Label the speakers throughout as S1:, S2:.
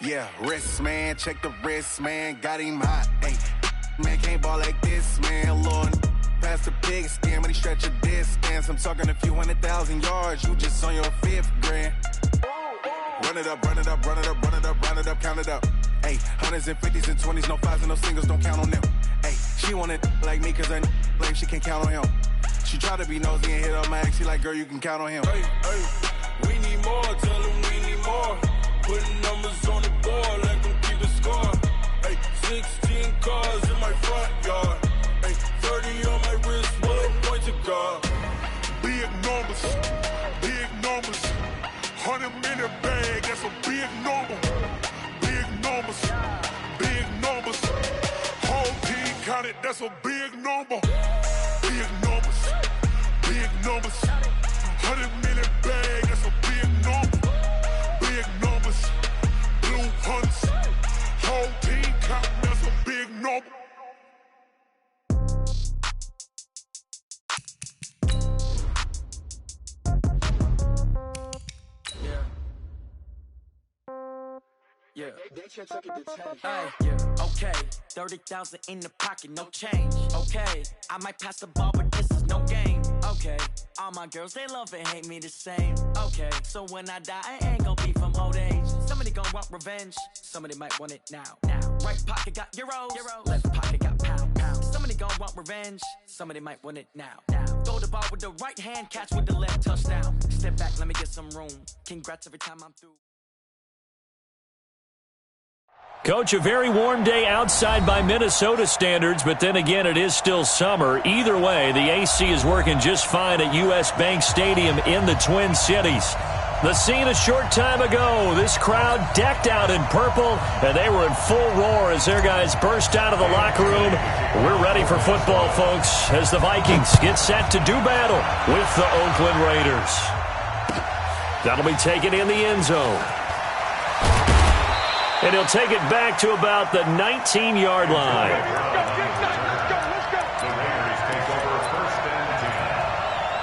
S1: Yeah, wrist, man, check the wrist, man, got him hot, ayy. Man, can't ball like this, man, Lord. Past the big skin, when he stretch a distance. I'm talking a few 100,000 yards, you just on your 5th grand. Run it up, run it up, run it up, run it up, run it up, count it up. Ayy, hundreds and 50s and 20s, no 5s and no singles, don't count on them. Ayy, she want it like me, cause her lame, she can't count on him. She try to be nosy and hit up my ex, she like, girl, you can count on him.
S2: Hey, we need more, tell them we need more. Putting numbers on the board, let them keep the score. Hey, 16 cars in my front yard. Hey, 30 on my wrist, bullet point to God.
S3: Big numbers, 100 million bag, that's a big number. Big numbers, whole team counted, that's a big number. Big numbers, 100 million bag, that's a big number. Big numbers, blue hunts, whole team counting, that's a big number.
S4: Yeah. Yeah. Okay. 30,000 in the pocket, no change. Okay. I might pass the ball, but this is no game. Okay. All my girls, they love and hate me the same. Okay. So when I die, I ain't gonna be from old age. Somebody gonna want revenge. Somebody might want it now. Right pocket got euros. Left pocket got pound. Somebody gonna want revenge. Somebody might want it now. Throw the ball with the right hand, catch with the left, touchdown. Step back, let me get some room. Congrats every time I'm through.
S5: Coach, a very warm day outside by Minnesota standards, but then again, it is still summer. Either way, the AC is working just fine at U.S. Bank Stadium in the Twin Cities. The scene a short time ago, this crowd decked out in purple, and they were in full roar as their guys burst out of the locker room. We're ready for football, folks, as the Vikings get set to do battle with the Oakland Raiders. That'll be taken in the end zone. And he'll take it back to about the 19-yard line.
S3: Let's go.
S6: The Raiders take over 1st and 10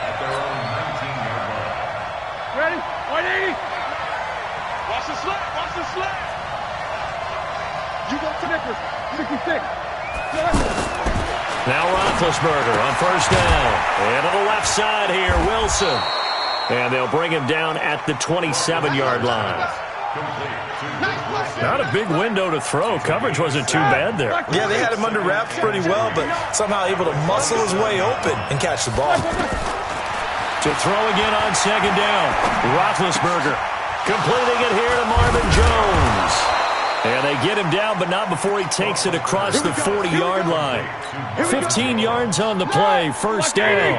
S6: at their own 19-yard line.
S3: Ready? 180. Watch the sled. You go Snickers. 66.
S5: Now Roethlisberger on 1st down. And to the left side here, Wilson. And they'll bring him down at the 27-yard line. Not a big window to throw. Coverage wasn't too bad there.
S7: Yeah, they had him under wraps pretty well, but somehow able to muscle his way open and catch the ball.
S5: To throw again on 2nd down. Roethlisberger completing it here to Marvin Jones. And they get him down, but not before he takes it across the 40-yard line. 15 yards on the play, 1st down.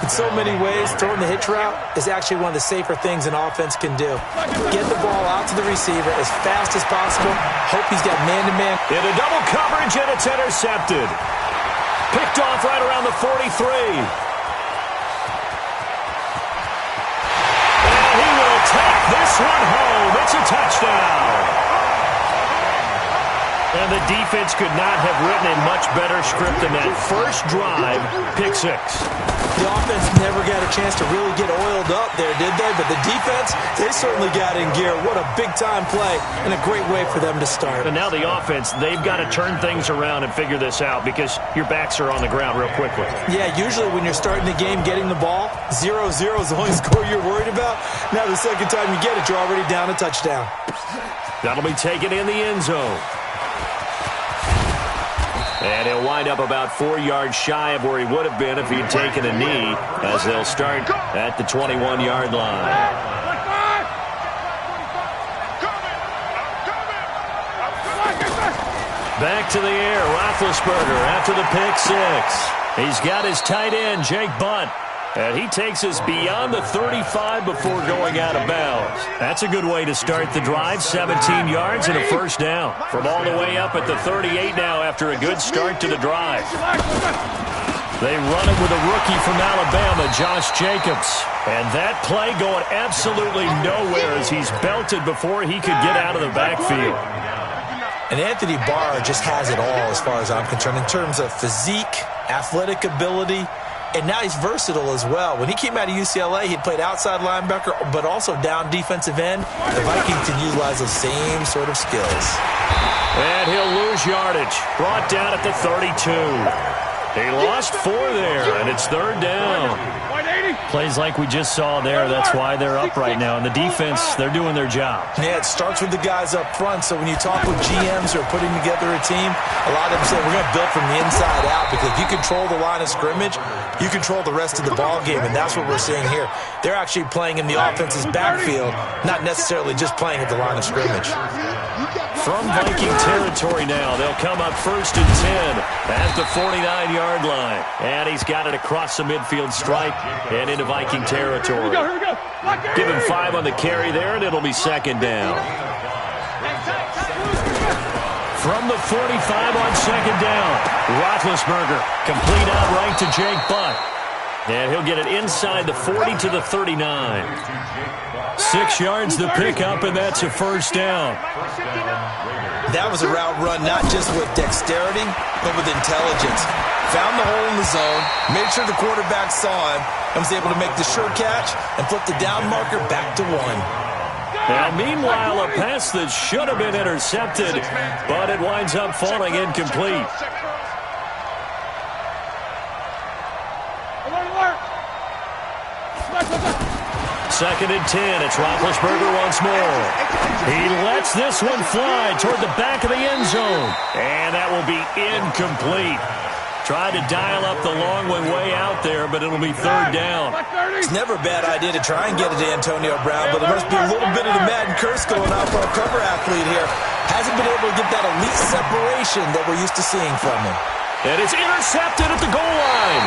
S7: In so many ways, throwing the hitch route is actually one of the safer things an offense can do. Get the ball out to the receiver as fast as possible. Hope he's got man-to-man.
S5: Into double coverage, and it's intercepted. Picked off right around the 43. And he will take this one home. It's a touchdown. And the defense could not have written a much better script than that. First drive, pick 6.
S7: The offense never got a chance to really get oiled up there, did they? But the defense, they certainly got in gear. What a big-time play and a great way for them to start.
S5: And now the offense, they've got to turn things around and figure this out because your backs are on the ground real quickly.
S7: Yeah, usually when you're starting the game getting the ball, 0-0 is the only score you're worried about. Now the second time you get it, you're already down a touchdown.
S5: That'll be taken in the end zone. And he'll wind up about 4 yards shy of where he would have been if he'd taken a knee, as they'll start at the 21-yard line. Back to the air, Roethlisberger after the pick 6. He's got his tight end, Jake Butt. And he takes us beyond the 35 before going out of bounds. That's a good way to start the drive. 17 yards and a 1st down. From all the way up at the 38 now after a good start to the drive. They run it with a rookie from Alabama, Josh Jacobs. And that play going absolutely nowhere as he's belted before he could get out of the backfield.
S7: And Anthony Barr just has it all as far as I'm concerned in terms of physique, athletic ability, And now he's versatile as well. When he came out of UCLA, he played outside linebacker, but also down defensive end. The Vikings can utilize those same sort of skills.
S5: And he'll lose yardage. Brought down at the 32. He lost 4 there, and it's 3rd down. Plays like we just saw there, that's why they're up right now. And the defense, they're doing their job.
S7: Yeah, it starts with the guys up front. So when you talk with GMs who are putting together a team, a lot of them say we're going to build from the inside out, because if you control the line of scrimmage, you control the rest of the ball game, and that's what we're seeing here. They're actually playing in the offense's backfield, not necessarily just playing at the line of scrimmage.
S5: From Viking territory now, they'll come up 1st and 10 at the 49-yard line. And he's got it across the midfield stripe and into Viking territory.
S8: Here we go.
S5: Give him 5 on the carry there, and it'll be 2nd down. From the 45 on 2nd down, Roethlisberger complete outright to Jake Butt. And he'll get it inside the 40 to the 39. 6 yards to pick up, and that's a 1st down.
S7: That was a route run not just with dexterity, but with intelligence. Found the hole in the zone, made sure the quarterback saw him, and was able to make the sure catch and flip the down marker back to 1.
S5: Now, meanwhile, a pass that should have been intercepted, but it winds up falling incomplete. Second and 10. It's Roethlisberger once more. He lets this one fly toward the back of the end zone. And that will be incomplete. Tried to dial up the long one way out there, but it'll be 3rd down.
S7: It's never a bad idea to try and get it to Antonio Brown, but there must be a little bit of the Madden curse going on for a cover athlete here. Hasn't been able to get that elite separation that we're used to seeing from him.
S5: And it's intercepted at the goal line.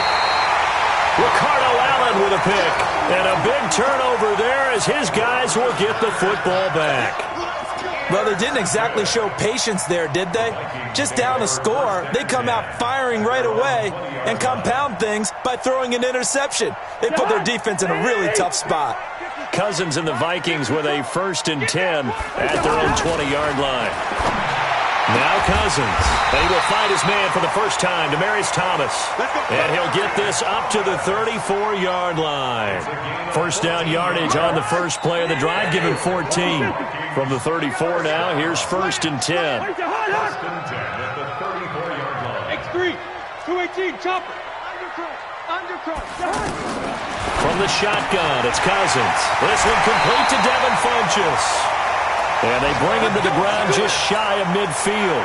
S5: Ricardo Allen with a pick. And a big turnover there as his guys will get the football back.
S7: Well, they didn't exactly show patience there, did they? Just down a score, they come out firing right away and compound things by throwing an interception. They put their defense in a really tough spot.
S5: Cousins and the Vikings with a 1st and 10 at their own 20-yard line. Now Cousins. And he will find his man for the first time, Demaryius Thomas. And he'll get this up to the 34-yard line. 1st down yardage on the first play of the drive, given 14. From the 34 now, here's 1st and 10.
S8: X3, 218, chopper. Undercross.
S5: From the shotgun, it's Cousins. This one complete to Devin Funchess. And they bring him to the ground just shy of midfield.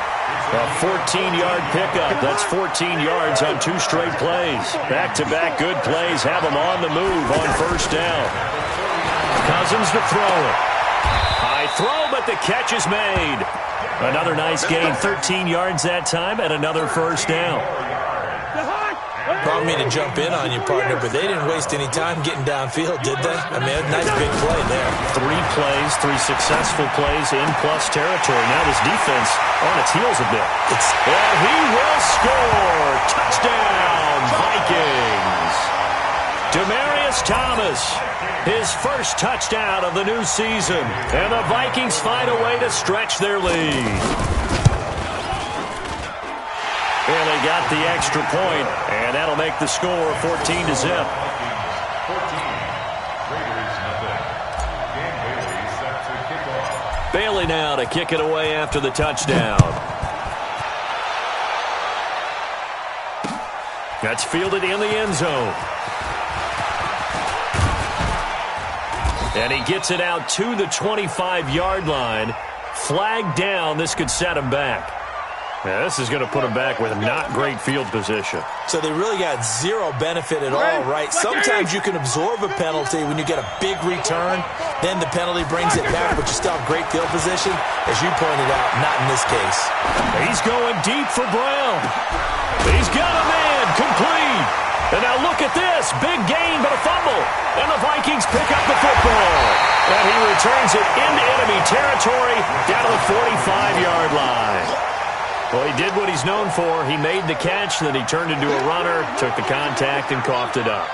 S5: A 14-yard pickup. That's 14 yards on 2 straight plays. Back-to-back good plays have him on the move on 1st down. Cousins to throw it. High throw, but the catch is made. Another nice gain, 13 yards that time, and another 1st down.
S7: Probably mean to jump in on you, partner, but they didn't waste any time getting downfield, did they? I mean, a nice big play there.
S5: 3 plays, 3 successful plays in plus territory. Now this defense on its heels a bit. And he will score. Touchdown, Vikings. Demaryius Thomas, his first touchdown of the new season. And the Vikings find a way to stretch their lead. And they got the extra point, and that'll make the score 14-0. Bailey now to kick it away after the touchdown. That's fielded in the end zone. And he gets it out to the 25-yard line. Flag down. This could set him back. Yeah, this is going to put him back with not great field position.
S7: So they really got zero benefit at all, right? Sometimes you can absorb a penalty when you get a big return. Then the penalty brings it back, but you still have great field position. As you pointed out, not in this case.
S5: He's going deep for Brown. He's got a man complete. And now look at this. Big gain, but a fumble. And the Vikings pick up the football. And he returns it into enemy territory down to the 45-yard line. Well, he did what he's known for. He made the catch, then he turned into a runner, took the contact, and coughed it up.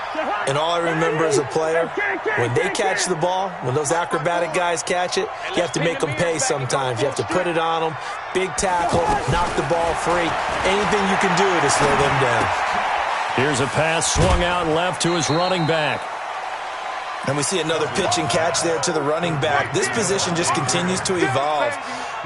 S7: And all I remember as a player, when they catch the ball, when those acrobatic guys catch it, you have to make them pay sometimes. You have to put it on them, big tackle, knock the ball free, anything you can do to slow them down.
S5: Here's a pass swung out left to his running back.
S7: And we see another pitch and catch there to the running back. This position just continues to evolve.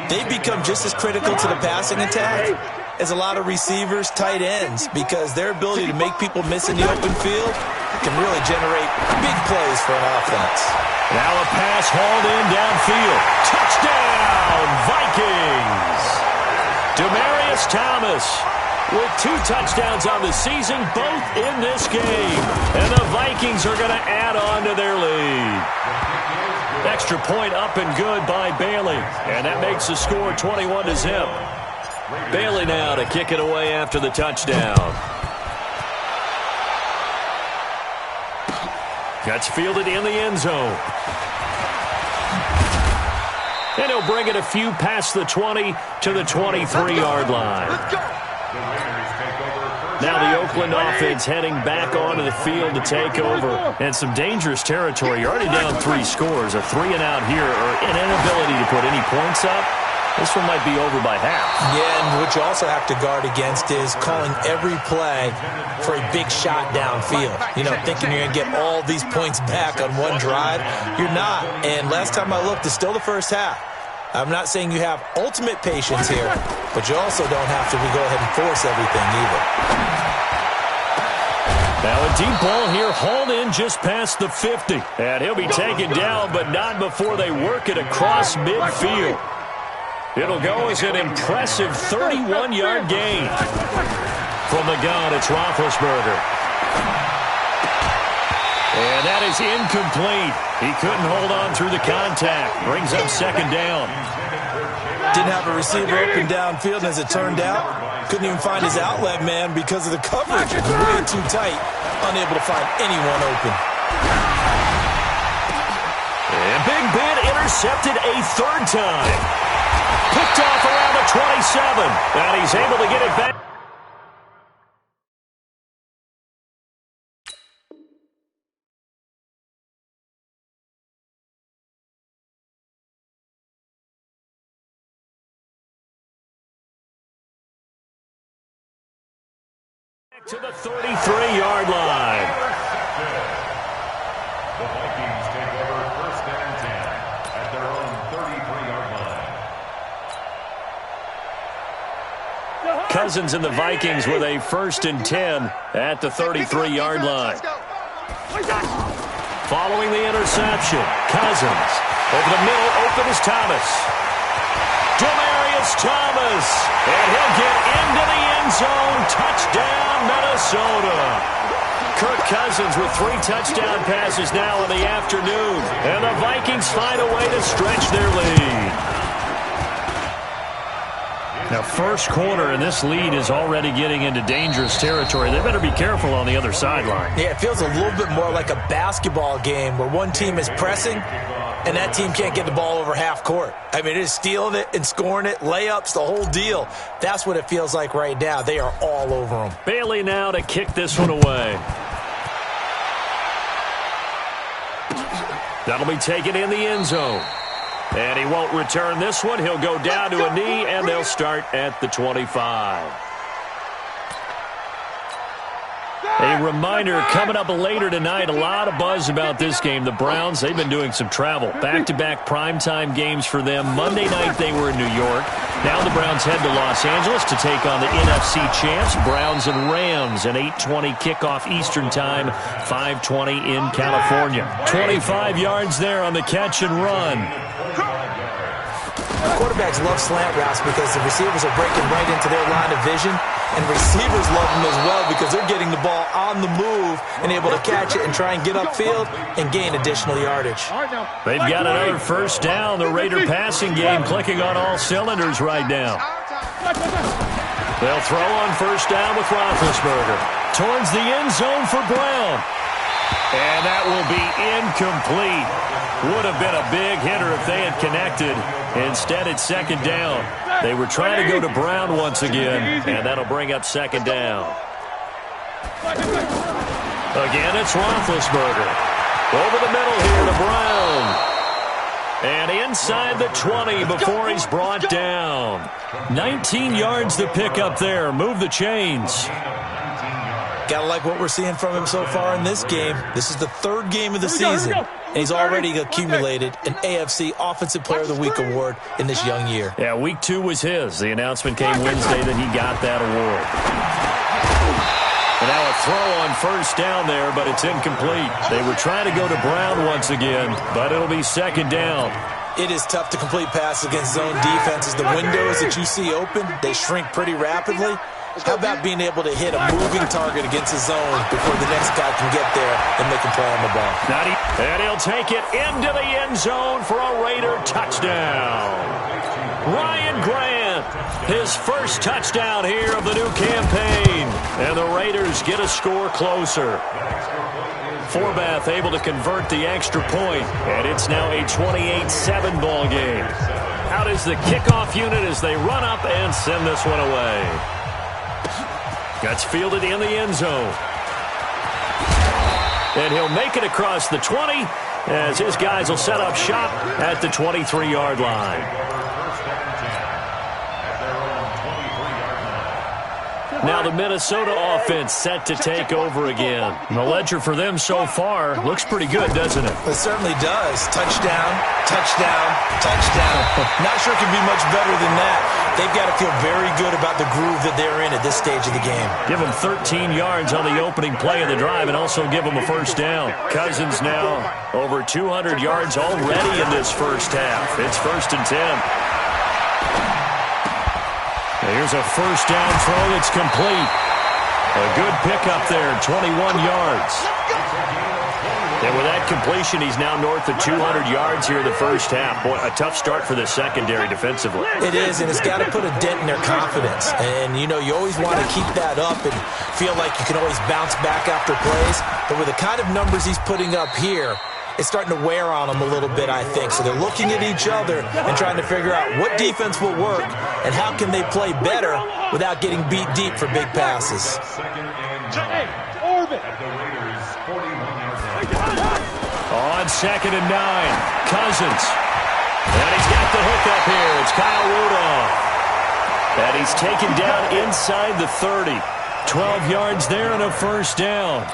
S7: They've become just as critical to the passing attack as a lot of receivers, tight ends, because their ability to make people miss in the open field can really generate big plays for an offense.
S5: Now a pass hauled in downfield. Touchdown, Vikings! Demaryius Thomas with 2 touchdowns on the season, both in this game. And the Vikings are going to add on to their lead. Extra point up and good by Bailey. And that makes the score 21-0. Bailey now to kick it away after the touchdown. Gets fielded in the end zone. And he'll bring it a few past the 20 to the 23-yard line. Now the Oakland offense heading back onto the field to take over. And some dangerous territory. You're already down 3 scores. A 3-and-out here, or an inability to put any points up. This one might be over by half.
S7: Yeah, and what you also have to guard against is calling every play for a big shot downfield. You know, thinking you're going to get all these points back on one drive. You're not. And last time I looked, it's still the first half. I'm not saying you have ultimate patience here, but you also don't have to go ahead and force everything either.
S5: Now a deep ball here, hauled in just past the 50. And he'll be taken down, but not before they work it across midfield. It'll go as an impressive 31-yard gain. From the gun, it's Roethlisberger. And that is incomplete. He couldn't hold on through the contact. Brings up second down.
S7: Didn't have a receiver open downfield, and as it turned out, couldn't even find his outlet man because of the coverage. It was way too tight, unable to find anyone open.
S5: And Big Ben intercepted a 3rd time. Picked off around the 27. And he's able to get it back. To the 33-yard line.
S6: The Vikings take over 1st and 10 at their own 33-yard line.
S5: Cousins and the Vikings with a 1st and 10 at the 33-yard line. Following the interception, Cousins over the middle, open is Thomas. Demaryius Thomas, and he'll get into the end zone. Touchdown, Minnesota. Kirk Cousins with 3 touchdown passes now in the afternoon. And the Vikings find a way to stretch their lead. Now, first quarter, and this lead is already getting into dangerous territory. They better be careful on the other sideline.
S7: Yeah, it feels a little bit more like a basketball game where one team is pressing and that team can't get the ball over half court. I mean, it is stealing it and scoring it, layups, the whole deal. That's what it feels like right now. They are all over them.
S5: Bailey now to kick this one away. That'll be taken in the end zone. And he won't return this one. He'll go down to a knee, and they'll start at the 25. A reminder, coming up later tonight, a lot of buzz about this game. The Browns, they've been doing some travel. Back-to-back primetime games for them. Monday night they were in New York. Now the Browns head to Los Angeles to take on the NFC champs, Browns and Rams, an 8:20 kickoff Eastern time, 5:20 in California. 25 yards there on the catch and run.
S7: Quarterbacks love slant routes because the receivers are breaking right into their line of vision, and receivers love them as well because they're getting the ball on the move and able to catch it and try and get upfield and gain additional yardage.
S5: They've got another first down. The Raider passing game clicking on all cylinders right now. They'll throw on first down with Roethlisberger. Towards the end zone for Brown. And that will be incomplete. Would have been a big hitter if they had connected. Instead, it's second down. They were trying to go to Brown once again, and that'll bring up second down. Again, it's Roethlisberger. Over the middle here to Brown. And inside the 20 before he's brought down. 19 yards to pick up there. Move the chains.
S7: Gotta like what we're seeing from him so far in this game. This is the third game of the season, and he's already accumulated an AFC Offensive Player of the Week award in this young year.
S5: Yeah, week 2 was his. The announcement came Wednesday that he got that award. And now a throw on first down there, but it's incomplete. They were trying to go to Brown once again, but it'll be second down.
S7: It is tough to complete passes against zone defenses. The windows that you see open, they shrink pretty rapidly. How about being able to hit a moving target against a zone before the next guy can get there and make a play on the ball?
S5: And he'll take it into the end zone for a Raider touchdown. Ryan Grant, his first touchdown here of the new campaign. And the Raiders get a score closer. Forbath able to convert the extra point, and it's now a 28-7 ball game. Out is the kickoff unit as they run up and send this one away. Gets fielded in the end zone. And he'll make it across the 20 as his guys will set up shop at the 23-yard line. Now the Minnesota offense set to take over again. And the ledger for them so far looks pretty good, doesn't it?
S7: It certainly does. Touchdown, touchdown, touchdown. Not sure it can be much better than that. They've got to feel very good about the groove that they're in at this stage of the game.
S5: Give them 13 yards on the opening play of the drive and also give them a first down. Cousins now over 200 yards already in this first half. It's 1st and 10. Here's a first down throw that's complete. A good pickup there, 21 yards. And with that completion, he's now north of 200 yards here in the first half. Boy, a tough start for the secondary defensively.
S7: It is, and it's got to put a dent in their confidence. And, you know, you always want to keep that up and feel like you can always bounce back after plays. But with the kind of numbers he's putting up here, it's starting to wear on them a little bit, I think. So they're looking at each other and trying to figure out what defense will work and how can they play better without getting beat deep for big passes.
S5: On 2nd and 9, Cousins. And he's got the hookup here. It's Kyle Rudolph. And he's taken down inside the 30. 12 yards there and a first down.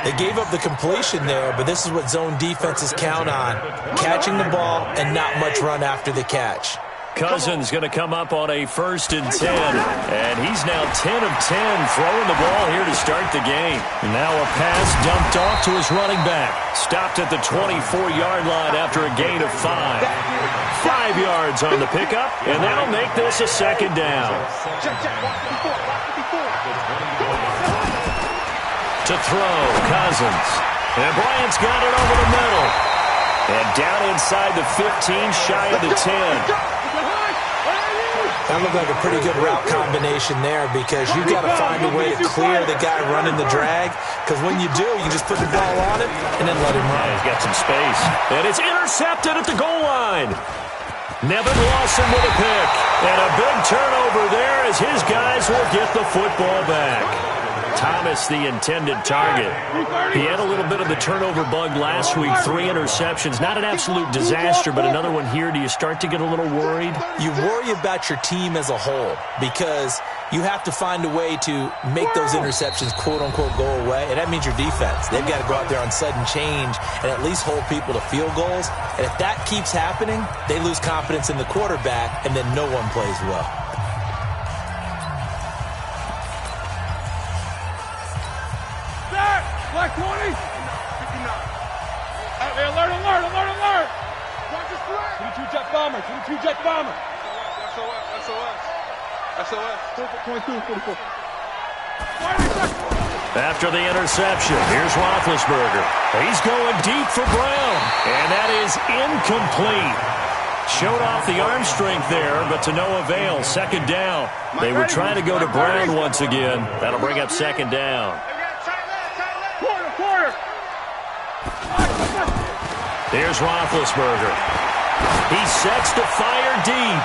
S7: They gave up the completion there, but this is what zone defenses count on. Catching the ball and not much run after the catch.
S5: Cousins going to come up on a 1st and 10. And he's now 10 of 10 throwing the ball here to start the game. Now a pass dumped off to his running back. Stopped at the 24-yard line after a gain of 5. 5 yards on the pickup, and that'll make this a second down. To throw, Cousins. And Bryant's got it over the middle. And down inside the 15, shy of the 10.
S7: That looked like a pretty good route combination there because you've got to find a way to clear the guy running the drag. Because when you do, you just put the ball on him and then let him run.
S5: He's got some space. And it's intercepted at the goal line. Nevin Lawson with a pick. And a big turnover there as his guys will get the football back. Thomas, the intended target. He had a little bit of the turnover bug last week. 3 interceptions. Not an absolute disaster, but another one here. Do you start to get a little worried?
S7: You worry about your team as a whole because you have to find a way to make those interceptions, quote-unquote, go away. And that means your defense. They've got to go out there on sudden change and at least hold people to field goals. And if that keeps happening, they lose confidence in the quarterback, and then no one plays well.
S8: Black 20. 59. Hey, alert. Watch this flag. 22 jet bomber. SOS. 22, 44.
S5: After the interception, here's Roethlisberger. He's going deep for Brown, and that is incomplete. Showed off the arm strength there, but to no avail. Second down. They were trying to go to Brown once again. That'll bring up second down. Here's Roethlisberger. He sets to fire deep.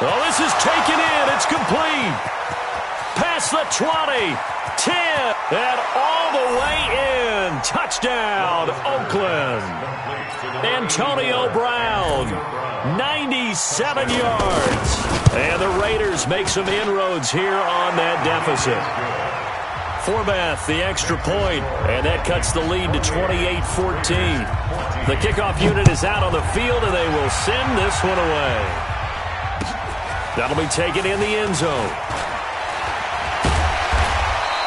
S5: Oh, this is taken in. It's complete. Past the 20, 10, and all the way in. Touchdown, Oakland. Antonio Brown, 97 yards. And the Raiders make some inroads here on that deficit. Forbath, the extra point, and that cuts the lead to 28-14. The kickoff unit is out on the field, and they will send this one away. That'll be taken in the end zone.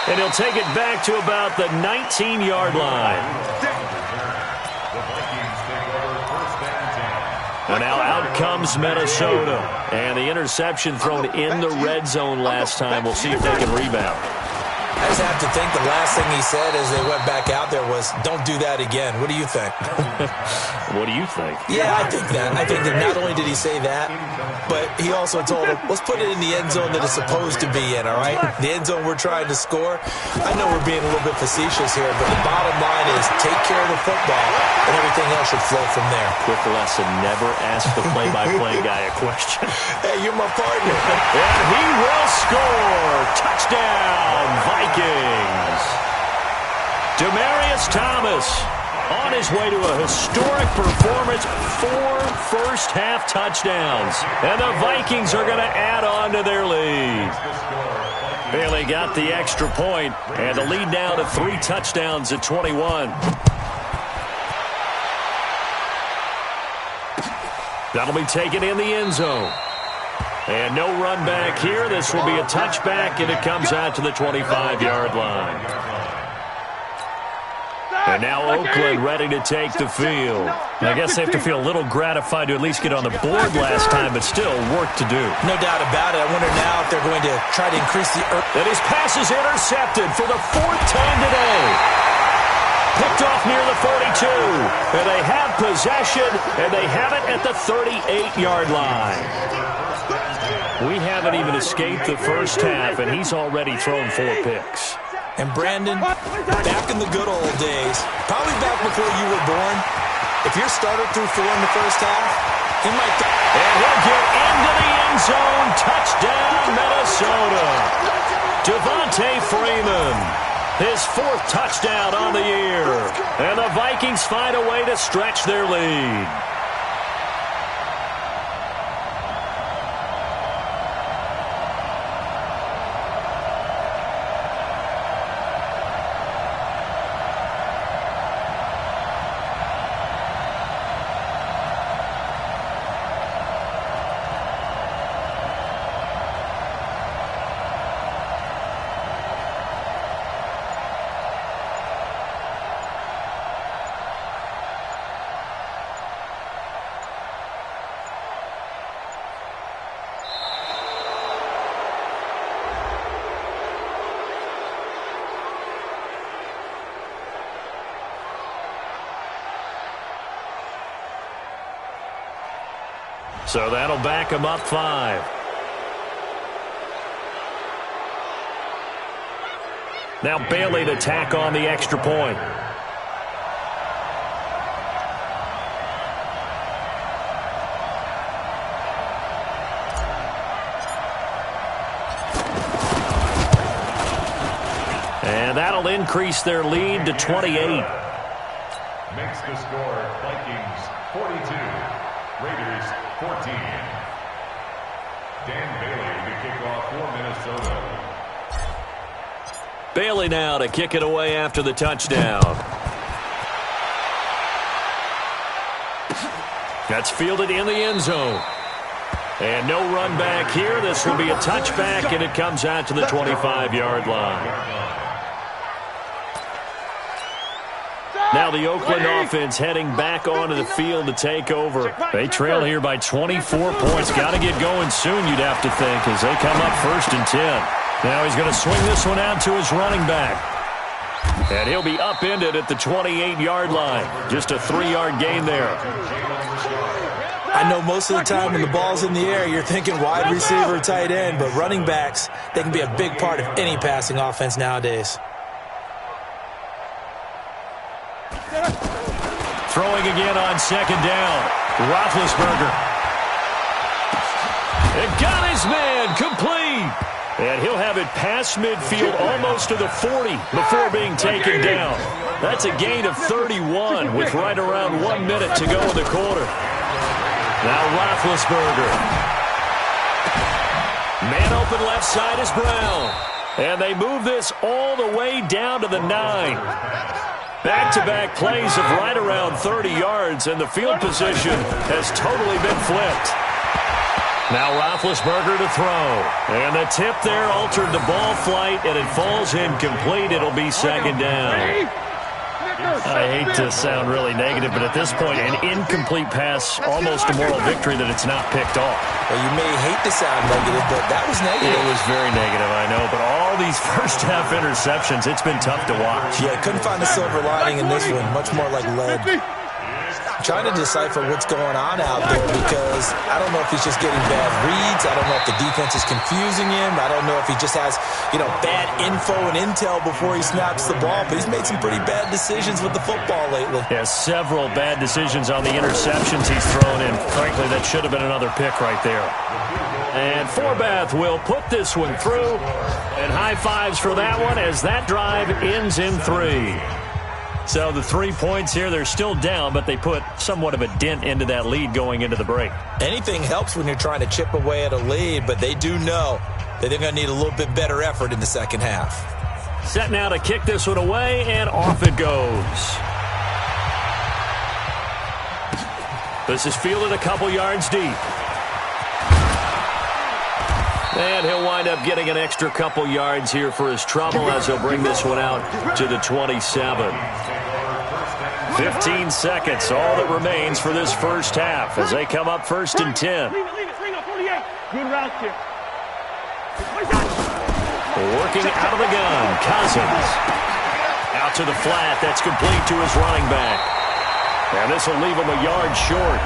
S5: And he'll take it back to about the 19-yard line. And now out comes Minnesota. And the interception thrown in the red zone last time. We'll see if they can rebound.
S7: I just have to think the last thing he said as they went back out there was, don't do that again. What do you think?
S5: What do you think?
S7: Yeah, I think that. I think that not only did he say that, but he also told him, let's put it in the end zone that it's supposed to be in, all right? The end zone we're trying to score. I know we're being a little bit facetious here, but the bottom line is take care of the football, and everything else should flow from there.
S5: Quick lesson, never ask the play-by-play guy a question.
S7: Hey, you're my partner.
S5: And he will score. Touchdown, Vikings. Demaryius Thomas on his way to a historic performance, 4 first-half touchdowns. And the Vikings are going to add on to their lead. Bailey got the extra point, and the lead now to 3 touchdowns at 21. That'll be taken in the end zone. And no run back here. This will be a touchback, and it comes out to the 25-yard line. And now Oakland ready to take the field. I guess they have to feel a little gratified to at least get on the board last time, but still work to do.
S7: No doubt about it. I wonder now if they're going to try to increase the...
S5: And his pass is intercepted for the 4th time today. Picked off near the 42. And they have possession, and they have it at the 38-yard line. We haven't even escaped the first half, and he's already thrown 4 picks.
S7: And Brandon, back in the good old days, probably back before you were born, if your starter threw 4 in the first half, he might...
S5: And he'll get into the end zone. Touchdown, Minnesota. Devontae Freeman, his 4th touchdown on the year. And the Vikings find a way to stretch their lead. So that'll back him up 5. Now Bailey to tack on the extra point. And that'll increase their lead to 28.
S6: Makes the score Vikings 42, Raiders 14. Dan Bailey to kick off for Minnesota.
S5: Bailey now to kick it away after the touchdown. That's fielded in the end zone. And no run back here. This will be a touchback, and it comes out to the 25-yard line. Now the Oakland offense heading back onto the field to take over. They trail here by 24 points. Got to get going soon, you'd have to think, as they come up 1st and 10. Now he's going to swing this one out to his running back. And he'll be upended at the 28-yard line. Just a 3-yard gain there.
S7: I know most of the time when the ball's in the air, you're thinking wide receiver, tight end, but running backs, they can be a big part of any passing offense nowadays.
S5: Throwing again on 2nd down. Roethlisberger. It got his man complete. And he'll have it past midfield almost to the 40 before being taken down. That's a gain of 31 with right around 1 minute to go in the quarter. Now Roethlisberger. Man open left side is Brown. And they move this all the way down to the 9. Back-to-back plays of right around 30 yards, and the field position has totally been flipped. Now Roethlisberger to throw. And the tip there altered the ball flight, and it falls incomplete. It'll be second down. I hate to sound really negative, but at this point, an incomplete pass, almost a moral victory that it's not picked off.
S7: Well, you may hate to sound negative, but that was negative.
S5: It was very negative, I know, but all these first-half interceptions, it's been tough to watch.
S7: Yeah, couldn't find the silver lining in this one. Much more like lead. I'm trying to decipher what's going on out there because I don't know if he's just getting bad reads. I don't know if the defense is confusing him. I don't know if he just has, bad info and intel before he snaps the ball. But he's made some pretty bad decisions with the football lately.
S5: Yeah, several bad decisions on the interceptions he's thrown in. Frankly, that should have been another pick right there. And Forbath will put this one through. And high fives for that one as that drive ends in 3. So the 3 points here, they're still down, but they put somewhat of a dent into that lead going into the break.
S7: Anything helps when you're trying to chip away at a lead, but they do know that they're going to need a little bit better effort in the second half.
S5: Set now to kick this one away, and off it goes. This is fielded a couple yards deep. And he'll wind up getting an extra couple yards here for his trouble as he'll bring this one out to the 27. 15 seconds, all that remains for this first half as they come up 1st and 10.
S8: Good route here.
S5: Working out of the gun, Cousins. Out to the flat, that's complete to his running back. And this will leave him a yard short.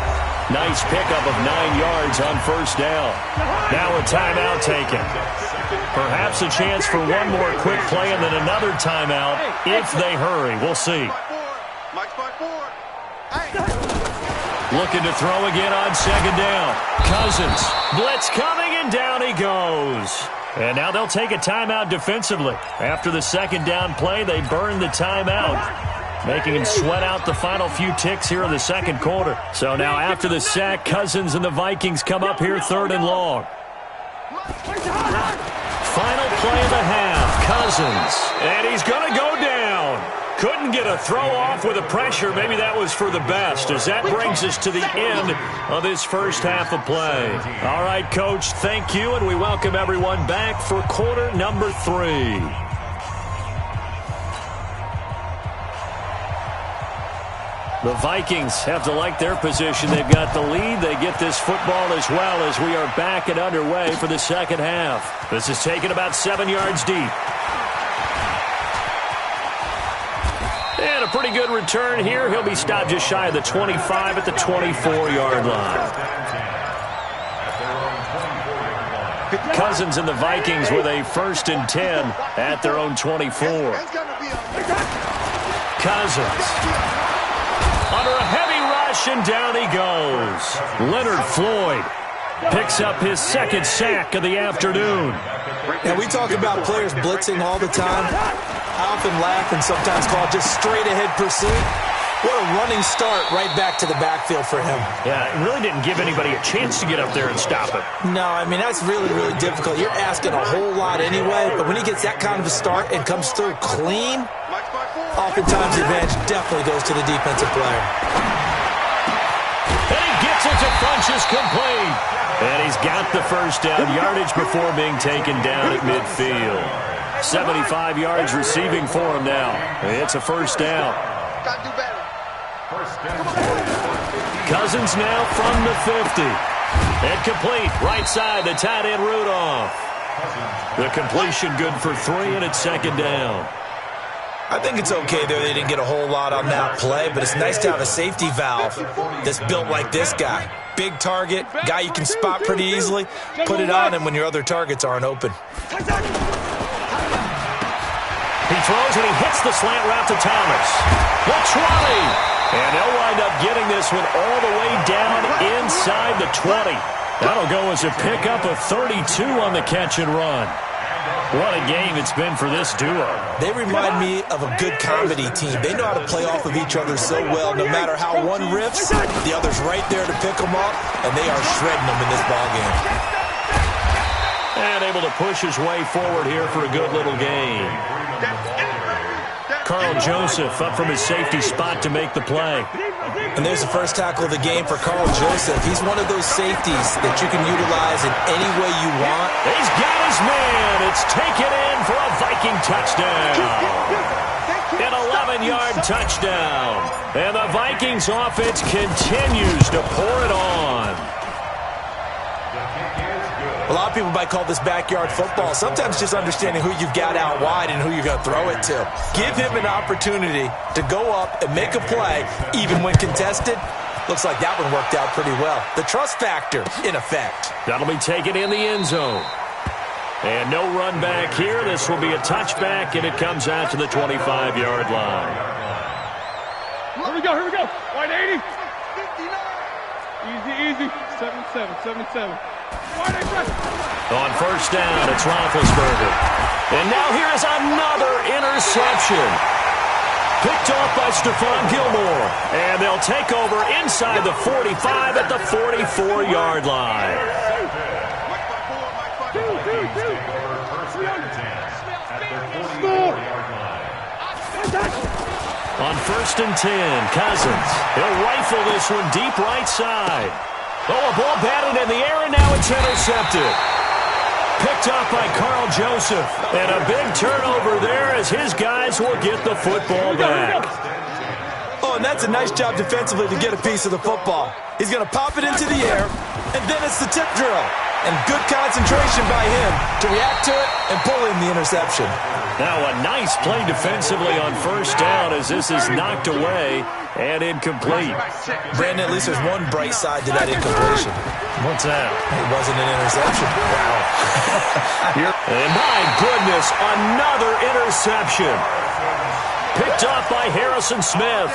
S5: Nice pickup of 9 yards on first down. Now a timeout taken. Perhaps a chance for one more quick play and then another timeout if they hurry. We'll see. Looking to throw again on second down. Cousins. Blitz coming and down he goes. And now they'll take a timeout defensively. After the second down play, they burn the timeout, making him sweat out the final few ticks here in the second quarter. So now after the sack, Cousins and the Vikings come up here 3rd and long. Final play of the half, Cousins. And he's going to go down. Couldn't get a throw off with the pressure. Maybe that was for the best as that brings us to the end of this first half of play. All right, Coach, thank you, and we welcome everyone back for quarter number 3. The Vikings have to like their position. They've got the lead. They get this football as well as we are back and underway for the second half. This is taken about 7 yards deep. And a pretty good return here. He'll be stopped just shy of the 25 at the 24-yard line. Cousins and the Vikings with a 1st and 10 at their own 24. Cousins. Under a heavy rush, and down he goes. Leonard Floyd picks up his 2nd sack of the afternoon.
S7: And we talk about players blitzing all the time. I often laugh and sometimes call it just straight-ahead pursuit. What a running start right back to the backfield for him.
S5: Yeah, it really didn't give anybody a chance to get up there and stop it.
S7: No, I mean, that's really, really difficult. You're asking a whole lot anyway, but when he gets that kind of a start and comes through clean, oftentimes the advantage definitely goes to the defensive player.
S5: And he gets it to Funchess complete. And he's got the first down yardage before being taken down at midfield. 75 yards receiving for him now. It's a first down.
S8: Got to do better.
S5: Cousins now from the 50. And complete. Right side, the tight end Rudolph. The completion good for 3, and it's 2nd down.
S7: I think it's okay there. They didn't get a whole lot on that play, but it's nice to have a safety valve that's built like this guy. Big target, guy you can spot pretty easily. Put it on him when your other targets aren't open.
S5: He throws and he hits the slant route to Thomas. The 20. And they'll wind up getting this one all the way down inside the 20. That'll go as a pickup of 32 on the catch and run. What a game it's been for this duo.
S7: They remind me of a good comedy team. They know how to play off of each other so well. No matter how one riffs, the other's right there to pick them up, and they are shredding them in this ballgame.
S5: And able to push his way forward here for a good little game. Carl Joseph up from his safety spot to make the play.
S7: And there's the first tackle of the game for Carl Joseph. He's one of those safeties that you can utilize in any way you want.
S5: He's got his man. It's taken in for a Viking touchdown. An 11-yard touchdown. And the Vikings offense continues to pour it on.
S7: A lot of people might call this backyard football. Sometimes just understanding who you've got out wide and who you're going to throw it to. Give him an opportunity to go up and make a play, even when contested. Looks like that one worked out pretty well. The trust factor, in effect.
S5: That'll be taken in the end zone. And no run back here. This will be a touchback, and it comes out to the 25-yard line.
S8: Here we go, here we go. 180. Easy. 7-7.
S5: On first down, it's Roethlisberger. And now here is another interception. Picked off by Stephon Gilmore. And they'll take over inside the 45 at the 44-yard line. On first and 10, Cousins. He'll rifle this one deep right side. Oh, a ball batted in the air, and now it's intercepted. Picked off by Carl Joseph. And a big turnover there as his guys will get the football back.
S7: Oh, and that's a nice job defensively to get a piece of the football. He's going to pop it into the air, and then it's the tip drill. And good concentration by him to react to it and pull in the interception.
S5: Now a nice play defensively on first down as this is knocked away and incomplete.
S7: Brandon, at least there's one bright side to that incompletion.
S5: What's that?
S7: It wasn't an interception. Wow.
S5: And my goodness, another interception. Picked off by Harrison Smith.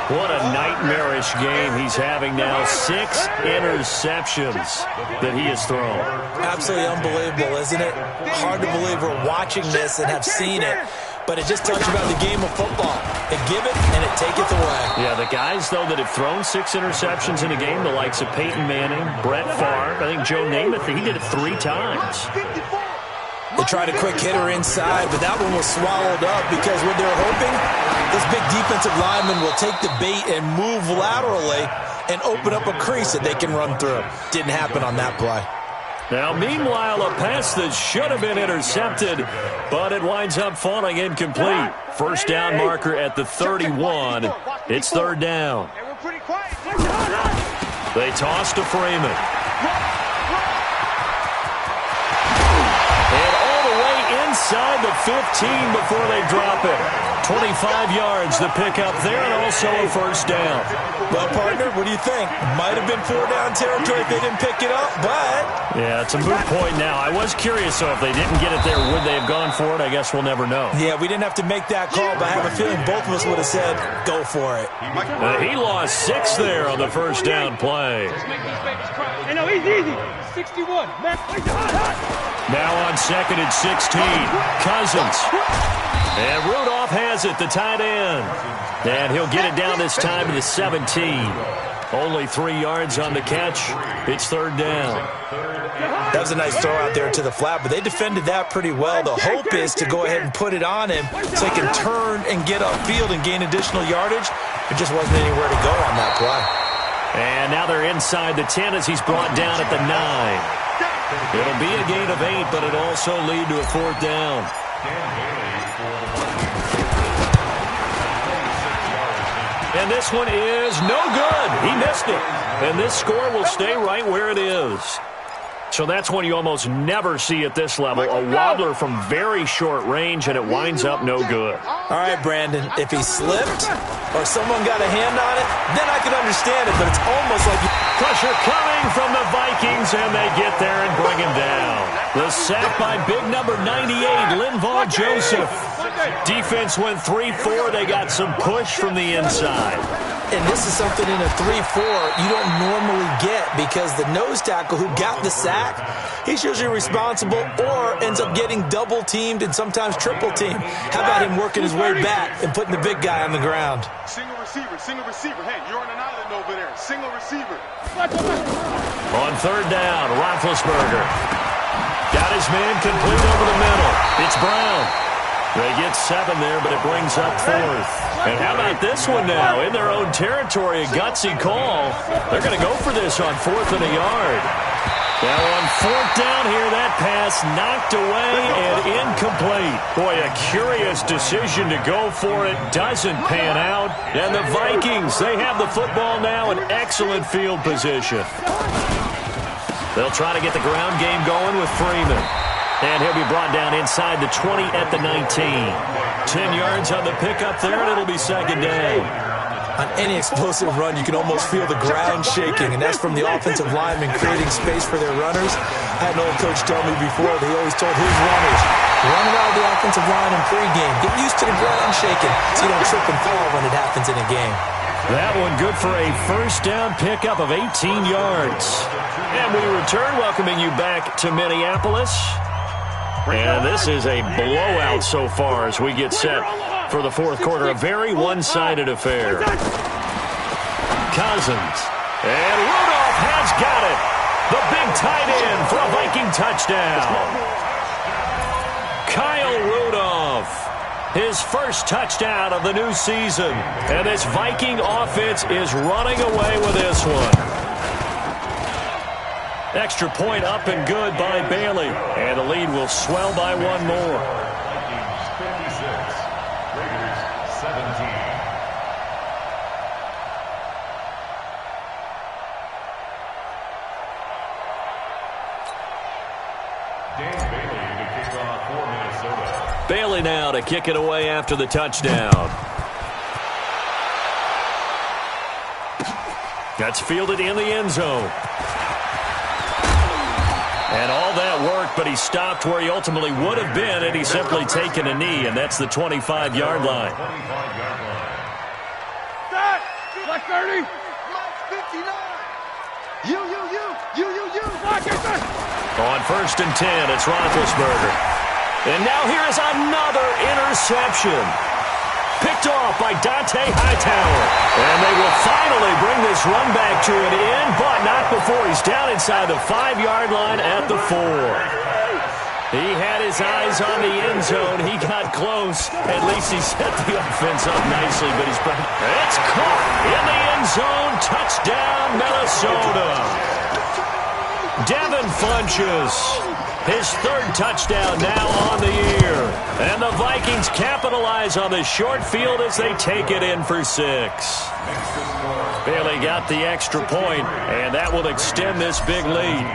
S5: What a nightmarish game he's having now. 6 interceptions that he has thrown.
S7: Absolutely unbelievable, isn't it? Hard to believe we're watching this and have seen it. But it just talks about the game of football. It give it and it taketh away.
S5: Yeah, the guys, though, that have thrown 6 interceptions in a game, the likes of Peyton Manning, Brett Favre, I think Joe Namath, he did it 3 times.
S7: They tried a quick hitter inside, but that one was swallowed up because what they're hoping, this big defensive lineman will take the bait and move laterally and open up a crease that they can run through. Didn't happen on that play.
S5: Now, meanwhile, a pass that should have been intercepted, but it winds up falling incomplete. First down marker at the 31. It's third down. They toss to Freeman. And all the way inside the 15 before they drop it. 25 yards the pick up there, and also a first down.
S7: Well, partner, what do you think? Might have been 4-down territory if they didn't pick it up, but...
S5: Yeah, it's a moot point now. I was curious, so if they didn't get it there, would they have gone for it? I guess we'll never know.
S7: Yeah, we didn't have to make that call, but I have a feeling both of us would have said, go for it.
S5: He lost 6 there on the first down play.
S8: Hey, no, easy. 61.
S5: Now on second and 16, Cousins. And Rudolph has it, the tight end. And he'll get it down this time to the 17. Only 3 yards on the catch. It's third down.
S7: That was a nice throw out there to the flat, but they defended that pretty well. The hope is to go ahead and put it on him so he can turn and get upfield and gain additional yardage. There just wasn't anywhere to go on that play.
S5: And now they're inside the 10 as he's brought down at the 9. It'll be a gain of 8, but it'll also lead to a fourth down. And this one is no good. He missed it. And this score will stay right where it is. So that's one you almost never see at this level. A wobbler from very short range, and it winds up no good.
S7: All right, Brandon, if he slipped or someone got a hand on it, then I can understand it, but it's almost like...
S5: Pressure coming from the Vikings, and they get there and bring him down. The sack by big number 98, Linval Joseph. Defense went 3-4. They got some push from the inside.
S7: And this is something in a 3-4 you don't normally get because the nose tackle who got the sack, he's usually responsible or ends up getting double-teamed and sometimes triple-teamed. How about him working his way back and putting the big guy on the ground?
S8: Single receiver. Hey, you're on an island over there. Single receiver.
S5: On third down, Roethlisberger. Got his man complete over the middle. It's Brown. They get 7 there, but it brings up 4th. And how about this one now? In their own territory, a gutsy call. They're going to go for this on 4th and a yard. Now on 4th down here, that pass knocked away and incomplete. Boy, a curious decision to go for it. Doesn't pan out. And the Vikings, they have the football now in excellent field position. They'll try to get the ground game going with Freeman. And he'll be brought down inside the 20 at the 19. 10 yards on the pickup there, and it'll be second down.
S7: On any explosive run, you can almost feel the ground shaking, and that's from the offensive linemen creating space for their runners. I had an old coach tell me before, they always told his runners, run around the offensive line in pregame. Get used to the ground shaking so you don't trip and fall when it happens in a game.
S5: That one good for a first down pickup of 18 yards. And we return, welcoming you back to Minneapolis. And this is a blowout so far as we get set for the fourth quarter. A very one-sided affair. Cousins. And Rudolph has got it. The big tight end for a Viking touchdown. Kyle Rudolph. His first touchdown of the new season. And this Viking offense is running away with this one. Extra point up and good by Bailey. And the lead will swell by one more.
S6: Vikings 56, Raiders 17. Dan Bailey to kick off for Minnesota.
S5: Bailey now to kick it away after the touchdown. That's fielded in the end zone. And all that worked, but he stopped where he ultimately would have been had he simply taken a knee, and that's the 25-yard line.
S8: Black 30.
S9: Black 59. You.
S5: On first and 10, it's Roethlisberger. And now here is another interception. Picked off by Dante Hightower. And they will finally bring this run back to an end, but not before he's down inside the 5-yard line at the 4. He had his eyes on the end zone. He got close. At least he set the offense up nicely, but he's probably... It's caught in the end zone. Touchdown, Minnesota. Devin Funchess. His third touchdown now on the year. And the Vikings capitalize on the short field as they take it in for 6. Bailey got the extra point, and that will extend this big lead.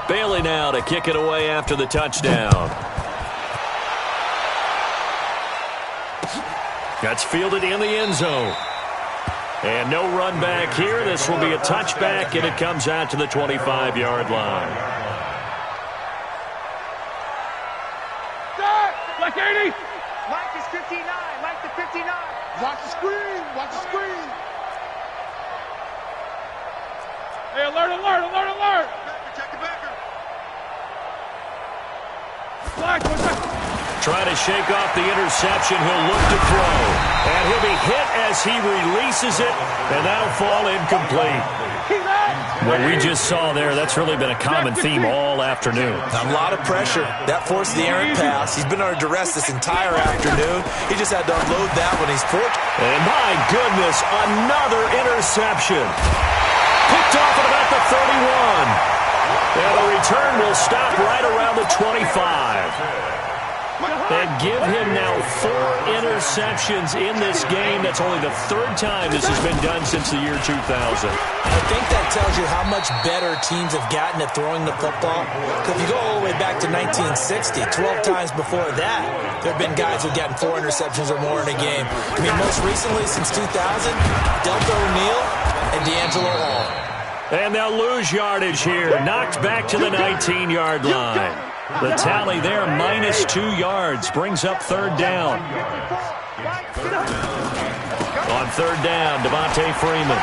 S5: Bailey now to kick it away after the touchdown. That's fielded in the end zone. And no run back here. This will be a touchback, and it comes out to the 25-yard line.
S8: Black 80.
S9: Mike is 59. Mike the 59.
S8: Watch the screen. Hey, alert.
S9: Check the backer.
S8: Black, what's that?
S5: Trying to shake off the interception. He'll look to throw. And he'll be hit as he releases it. And that'll fall incomplete. What we just saw there, that's really been a common theme all afternoon.
S7: A lot of pressure. That forced the errant pass. He's been under duress this entire afternoon. He just had to unload that when he's forced.
S5: And my goodness, another interception. Picked off at about the 31. And the return will stop right around the 25. And give him now 4 interceptions in this game. That's only the 3rd time this has been done since the year 2000.
S7: I think that tells you how much better teams have gotten at throwing the football. Because if you go all the way back to 1960, 12 times before that, there have been guys who've gotten 4 interceptions or more in a game. I mean, most recently since 2000, Delta O'Neal and D'Angelo Hall.
S5: And they'll lose yardage here. Knocked back to the 19-yard line. The tally there, -2 yards, brings up 3rd down. On third down, Devontae Freeman.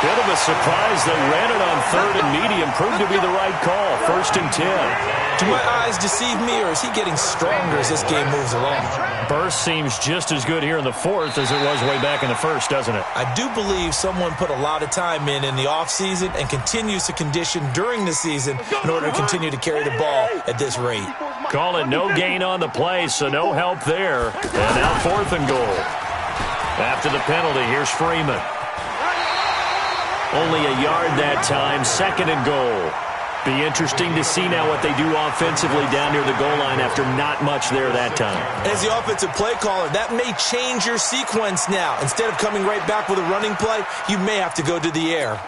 S5: Bit of a surprise. They ran it on third and medium. Proved to be the right call. 1st and 10.
S7: Do my eyes deceive me, or is he getting stronger as this game moves along?
S5: Burst seems just as good here in the fourth as it was way back in the first, doesn't it?
S7: I do believe someone put a lot of time in the offseason and continues to condition during the season in order to continue to carry the ball at this rate.
S5: Call it no gain on the play, so no help there. And now 4th and goal. After the penalty, here's Freeman. Only a yard that time, 2nd and goal. Be interesting to see now what they do offensively down near the goal line after not much there that time.
S7: As the offensive play caller, that may change your sequence now. Instead of coming right back with a running play, you may have to go to the air.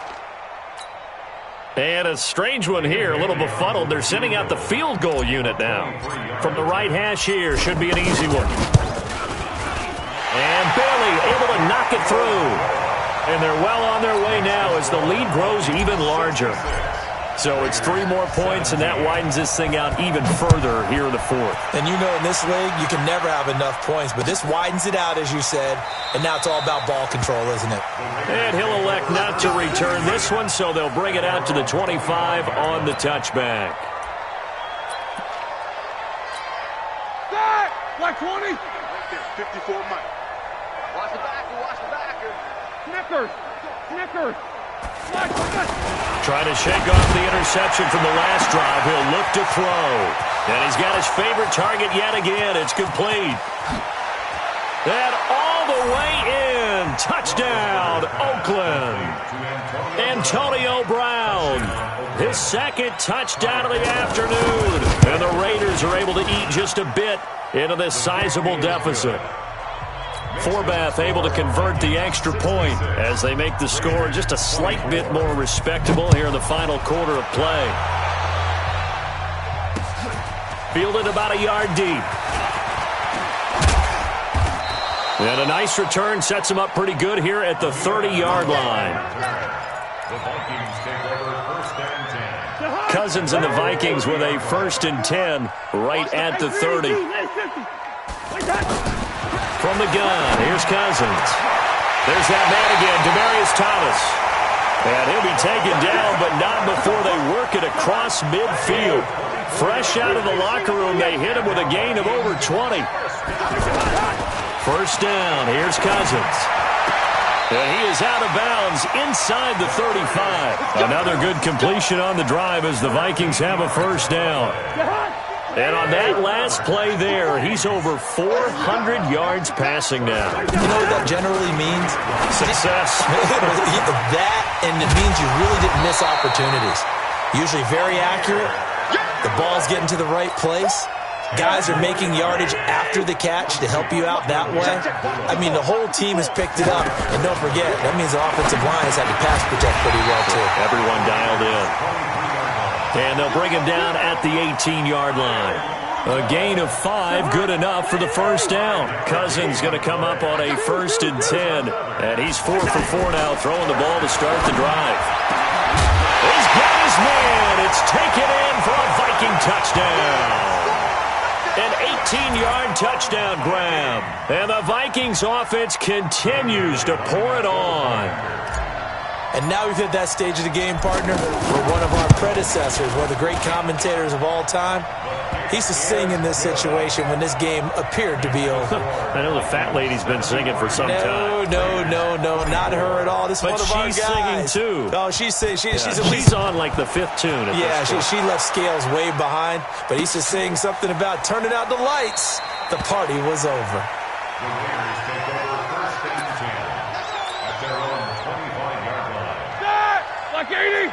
S5: And a strange one here, a little befuddled. They're sending out the field goal unit now. From the right hash here, should be an easy one. And Bailey able to knock it through. And they're well on their way now as the lead grows even larger. So it's 3 more points, and that widens this thing out even further here in the fourth.
S7: And you know in this league, you can never have enough points, but this widens it out, as you said, and now it's all about ball control, isn't it?
S5: And he'll elect not to return this one, so they'll bring it out to the 25 on the touchback.
S8: Black 20.
S9: 54 Mike. Watch the backer, watch the backer.
S8: Snickers. Snickers.
S5: Trying to shake off the interception from the last drive. He'll look to throw. And he's got his favorite target yet again. It's complete. And all the way in. Touchdown, Oakland. Antonio Brown. His 2nd touchdown of the afternoon. And the Raiders are able to eat just a bit into this sizable deficit. Forbath able to convert the extra point as they make the score just a slight bit more respectable here in the final quarter of play. Fielded about a yard deep. And a nice return sets him up pretty good here at the 30-yard line.
S6: The Vikings take over 1st and 10.
S5: Cousins and the Vikings with a 1st and 10 right at the 30. From the gun, here's Cousins. There's that man again, Demaryius Thomas. And he'll be taken down, but not before they work it across midfield. Fresh out of the locker room, they hit him with a gain of over 20. 1st down, here's Cousins. And he is out of bounds inside the 35. Another good completion on the drive as the Vikings have a 1st down. And on that last play there, he's over 400 yards passing now.
S7: You know what that generally means?
S5: Success.
S7: That, and it means you really didn't miss opportunities. Usually very accurate. The ball's getting to the right place. Guys are making yardage after the catch to help you out that way. I mean, the whole team has picked it up. And don't forget, that means the offensive line has had to pass protect pretty well, too.
S5: Everyone dialed in. And they'll bring him down at the 18-yard line. A gain of 5, good enough for the 1st down. Cousins going to come up on a 1st and 10. And he's 4 for 4 now, throwing the ball to start the drive. He's got his man. It's taken in for a Viking touchdown. An 18-yard touchdown grab. And the Vikings offense continues to pour it on.
S7: And now we've hit that stage of the game, partner, where one of our predecessors, one of the great commentators of all time, he used to sing in this situation when this game appeared to be over.
S5: I know the fat lady's been singing for some time.
S7: No, not her at all. This is one of our guys.
S5: But she's singing, too.
S7: Oh, she's singing.
S5: She's on like the 5th tune at this point.
S7: She left Scales way behind, but he used to sing something about turning out the lights. The party was over.
S6: The Raiders take over 1st and 10 at their own 25-yard line.
S8: Start! Like 80!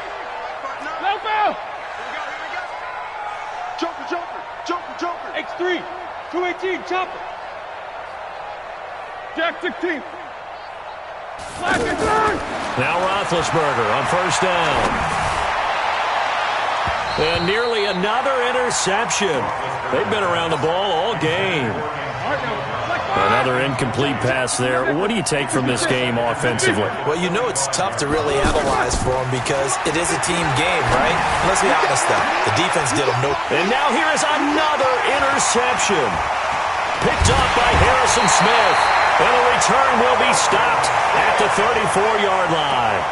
S8: No foul!
S9: Here we go. Joker.
S8: X3, 218, chopper. Jack 16. Black and third!
S5: Now Roethlisberger on 1st down. And nearly another interception. They've been around the ball all game. Another incomplete pass there. What do you take from this game offensively?
S7: Well, you know it's tough to really analyze for them because it is a team game, right? Let's be honest, though. The defense did them no...
S5: And now here is another interception. Picked off by Harrison Smith. And the return will be stopped at the 34-yard line.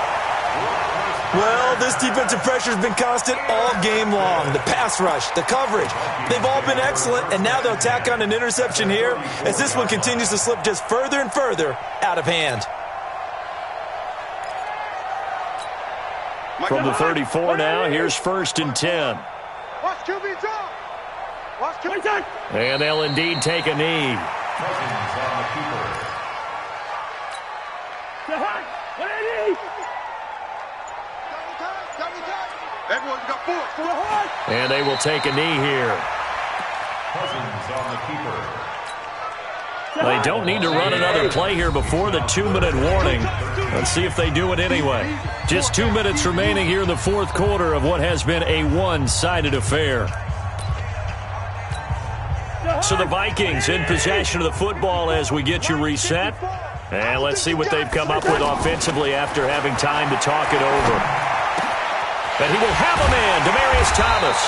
S7: Well, this defensive pressure has been constant all game long. The pass rush, the coverage, they've all been excellent, and now they'll tack on an interception here as this one continues to slip just further and further out of hand.
S5: From the 34 now, here's 1st and 10.
S8: Watch QB drop. Watch QB drop.
S5: And they'll indeed take a knee.
S6: Cousins on the keeper.
S9: Everyone's got 4.
S5: And they will take a knee here.
S6: Cousins on the keeper.
S5: They don't need to run another play here before the 2-minute warning. Let's see if they do it anyway. Just 2 minutes remaining here in the 4th quarter of what has been a one-sided affair. So the Vikings in possession of the football as we get you reset. And let's see what they've come up with offensively after having time to talk it over. And he will have a man, Demaryius Thomas.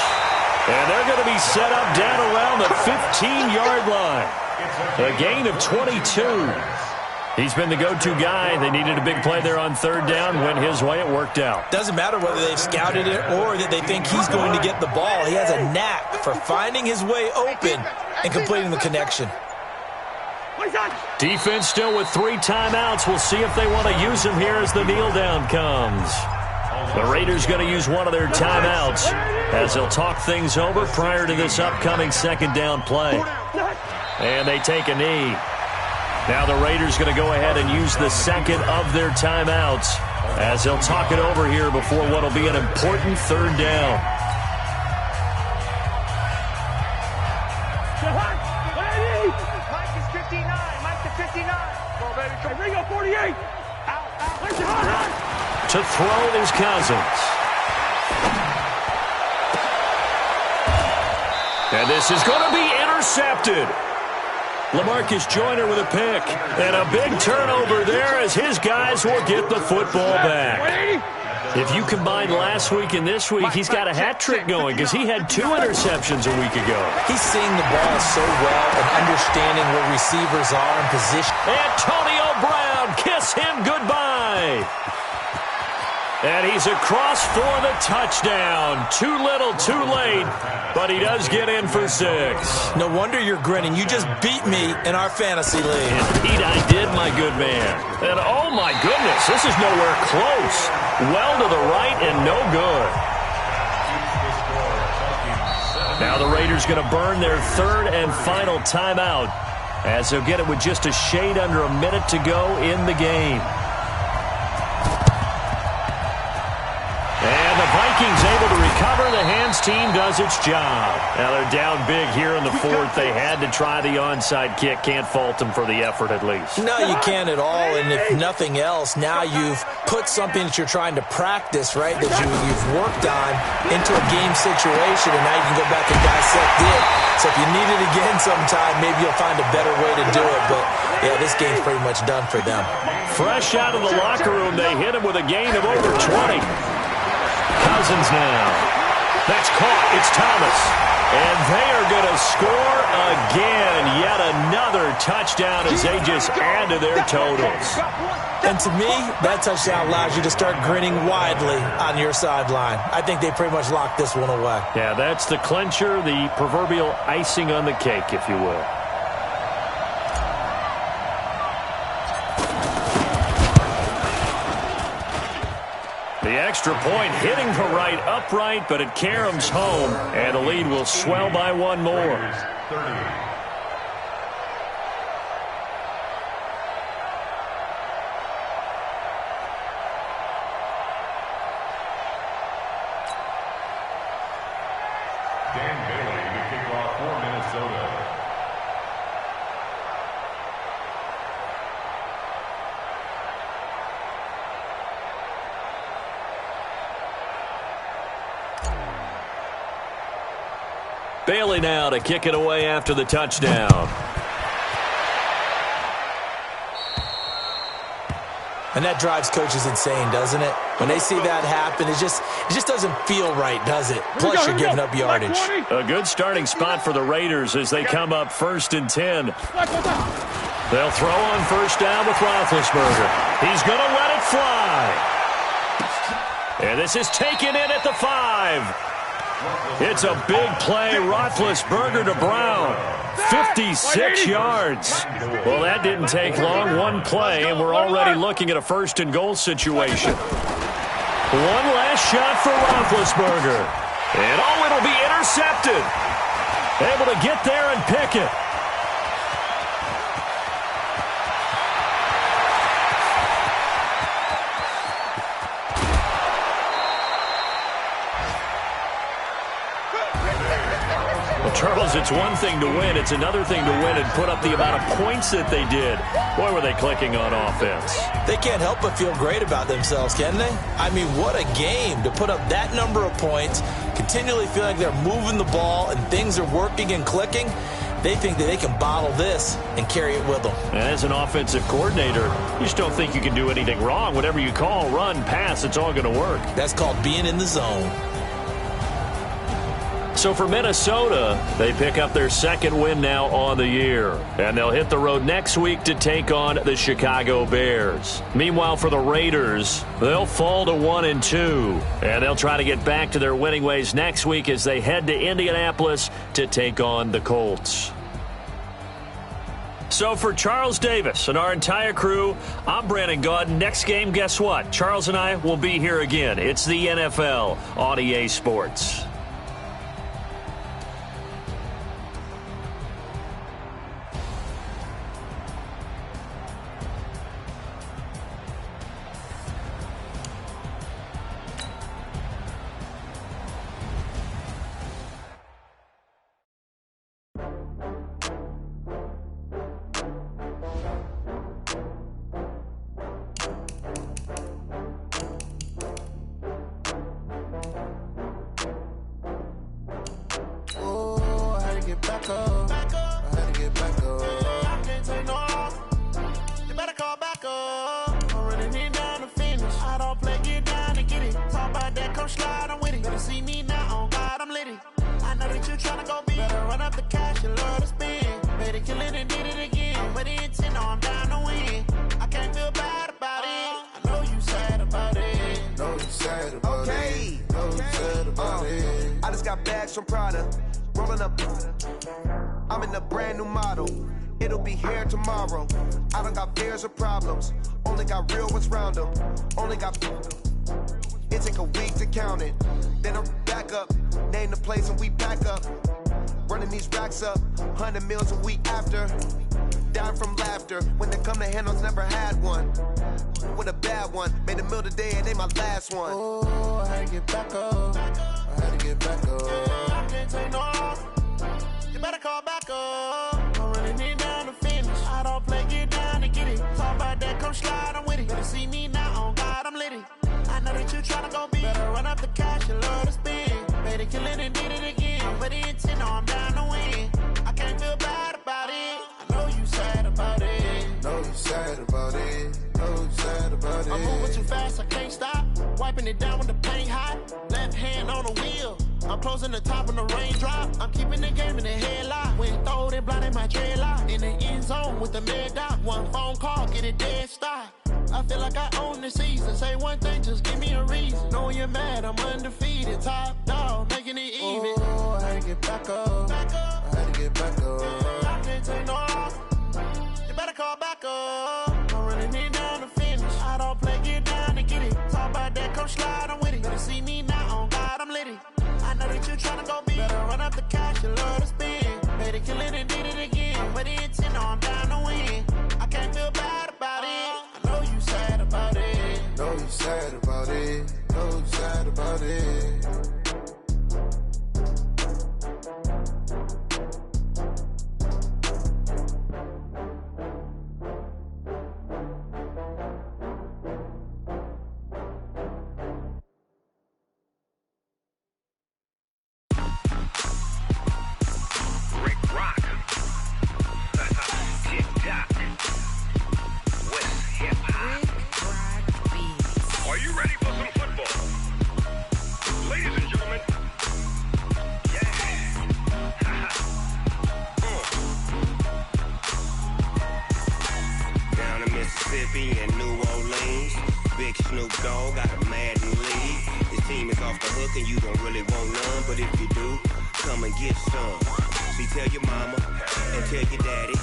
S5: And they're going to be set up down around the 15-yard line. A gain of 22. He's been the go-to guy. They needed a big play there on 3rd down. Went his way. It worked out.
S7: Doesn't matter whether they've scouted it or that they think he's going to get the ball. He has a knack for finding his way open and completing the connection.
S5: Defense still with 3 timeouts. We'll see if they want to use him here as the kneel down comes. The Raiders going to use one of their timeouts as they'll talk things over prior to this upcoming 2nd down play. And they take a knee. Now the Raiders going to go ahead and use the 2nd of their timeouts as they'll talk it over here before what will be an important 3rd down.
S8: Mike is 59. Mike to 59. Go, baby. Come bring up 48. Out.
S5: To throw is Cousins. And this is going to be intercepted. LaMarcus Joyner with a pick. And a big turnover there as his guys will get the football back. If you combine last week and this week, he's got a hat trick going because he had 2 interceptions a week ago.
S7: He's seeing the ball so well and understanding where receivers are in position.
S5: Antonio Brown, kiss him goodbye. And he's across for the touchdown. Too little, too late, but he does get in for 6.
S7: No wonder you're grinning. You just beat me in our fantasy league.
S5: Indeed, I did, my good man. And oh, my goodness, this is nowhere close. Well to the right and no good. Now the Raiders going to burn their 3rd and final timeout as they'll get it with just a shade under a minute to go in the game. And the Vikings able to recover. The hands team does its job. Now they're down big here in the 4th. They had to try the onside kick. Can't fault them for the effort at least.
S7: No, you can't at all. And if nothing else, now you've put something that you're trying to practice, right, that you've worked on into a game situation, and now you can go back and dissect it. So if you need it again sometime, maybe you'll find a better way to do it. But, yeah, this game's pretty much done for them.
S5: Fresh out of the locker room, they hit him with a gain of over 20. Cousins now. That's caught. It's Thomas. And they are going to score again. Yet another touchdown as they just add to their totals.
S7: And to me, that touchdown allows you to start grinning widely on your sideline. I think they pretty much locked this one away.
S5: Yeah, that's the clincher, the proverbial icing on the cake, if you will. The extra point hitting the right upright, but it caroms home, and the lead will swell by 1 more.
S6: 30. Dan Bailey to kick off for Minnesota.
S5: Bailey now to kick it away after the touchdown.
S7: And that drives coaches insane, doesn't it? When they see that happen, it just doesn't feel right, does it? Plus, you're giving up yardage.
S5: A good starting spot for the Raiders as they come up 1st and 10. They'll throw on first down with Roethlisberger. He's going to let it fly. And this is taken in at the 5. It's a big play. Roethlisberger to Brown. 56 yards. Well, that didn't take long. One play, and we're already looking at a 1st and goal situation. One last shot for Roethlisberger. And, it'll be intercepted. Able to get there and pick it. Charles, it's one thing to win. It's another thing to win and put up the amount of points that they did. Boy, were they clicking on offense.
S7: They can't help but feel great about themselves, can they? I mean, what a game to put up that number of points, continually feel like they're moving the ball and things are working and clicking. They think that they can bottle this and carry it with them.
S5: As an offensive coordinator, you just don't think you can do anything wrong. Whatever you call, run, pass, it's all going to work.
S7: That's called being in the zone.
S5: So for Minnesota, they pick up their 2nd win now on the year. And they'll hit the road next week to take on the Chicago Bears. Meanwhile, for the Raiders, they'll fall to 1-2. And they'll try to get back to their winning ways next week as they head to Indianapolis to take on the Colts. So for Charles Davis and our entire crew, I'm Brandon Gaudin. Next game, guess what? Charles and I will be here again. It's the NFL on EA Sports.
S10: From Prada, rolling up. I'm in a brand new model. It'll be here tomorrow. I don't got fears or problems. Only got real ones round them. Only got. It take a week to count it. Then I'm back up. Name the place and we pack up. Running these racks up. 100 meals a week after. Dying from laughter. When they come to handles, never had one. With a bad one. Made a meal today and they my last one. Oh, I had to get back up. I had to get back up. I can't take no off. You better call back up. I'm running it down to finish. I don't play, get down to get it. Talk about that, come slide, I'm with it. Better see me now, on God, I'm litty. I know that you tryna go big. Better run up the cash, you love to spend. Better kill it and did it again. But the intent, no, I'm down to win. I can't feel bad about it. I know you sad about it. Know you sad about it. Know you sad about it. I'm moving too fast, I can't stop. Wiping it down when the paint hot. Left hand on the wheel. I'm closing the top when the raindrop. I'm keeping the game in the headlock. When throw it blind in my dreadlock. In the end zone with the mid dot. One phone call, get it dead stop. I feel like I own the season. Say one thing, just give me a reason. Knowing you're mad, I'm undefeated. Top dog, making it even. Oh, I had to get back up. I had to get back up. I can't take no off. You better call back up. I'm running it down to finish. I don't play, get down to get it. Talk about that, come slide, I'm with it. Better see me now, on God, I'm litty. I know that you tryna go big. Better run up the cash, you love to spend. Better kill it and did it again. But the intent, no, I'm down to win. I can't feel bad about it. I know you sad about it. Know you sad about it. Know you sad about it.
S11: Big Snoop Dogg got a Madden lead. His team is off the hook and you don't really want none, but if you do, come and get some. See, tell your mama and tell your daddy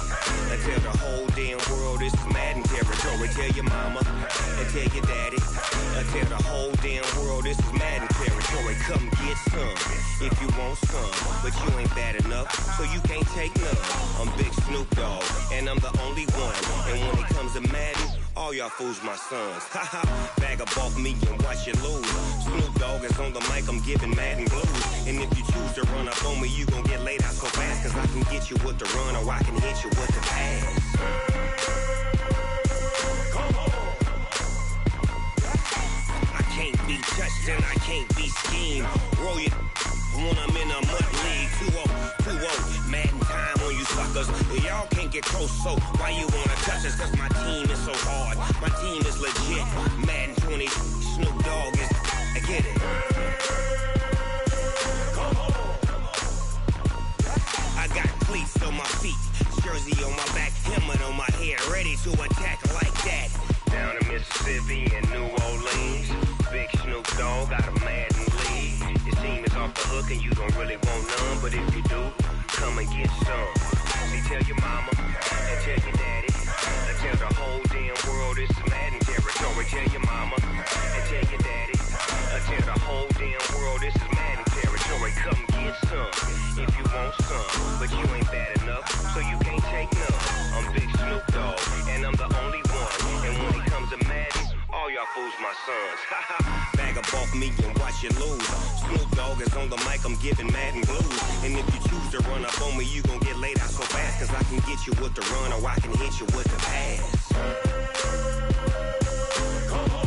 S11: and tell the whole damn world this is Madden territory. Tell your mama and tell your daddy and tell the whole damn world this is Madden territory. Come get some if you want some, but you ain't bad enough, so you can't take none. I'm Big Snoop Dogg and I'm the only one, and when it comes to Madden, all y'all fools my sons. Haha, bag up off me and watch you lose. Snoop Dogg is on the mic, I'm giving Madden blues. And if you choose to run up on me, you gon' get laid out so fast, cause I can get you with the run or I can hit you with the pass. Come on. I can't be touched and I can't be schemed. Roll it when I'm in a mud league. 2-0, Madden time on you suckers. Y'all can't get close, so why you wanna touch us? Cause my team is so hard, my team is legit. Madden 20, Snoop Dogg is, I get it. Come on. I got cleats on my feet, jersey on my back, helmet on my head, ready to attack like that. Down in Mississippi and New Orleans, Big Snoop Dogg got a Madden lead. His team is off the hook and you don't really want none, but if you do, come and get some. See, tell your mama and tell your daddy and tell the whole damn world this is Madden territory. Tell your mama and tell your daddy and tell the whole damn world this is Madden territory. Come get some if you want some, but you ain't bad enough, so you can't take none. I'm Big Snoop Dogg and I'm the only one, and when it comes to Madden, all y'all fools my sons. Bag up off me and watch you lose. Snoop Dogg is on the mic, I'm giving Madden blues. And if you choose to run up on me, you gon' get laid out so fast, cause I can get you with the run or I can hit you with the pass. Come on.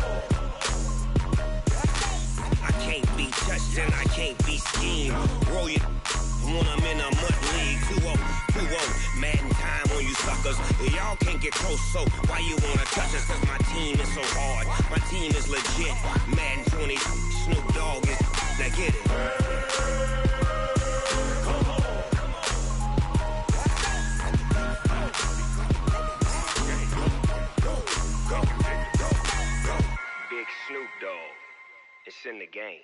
S11: I can't be touched and I can't be schemed. Roll it when I'm in a mud league. 2-0, Madden time on you suckers. Y'all can't get close, so why you wanna touch us? Cause my team is so hard, my team is legit. Madden 20, Snoop Dogg is, now get it. Come on. Go. Big Snoop Dogg, it's in the game.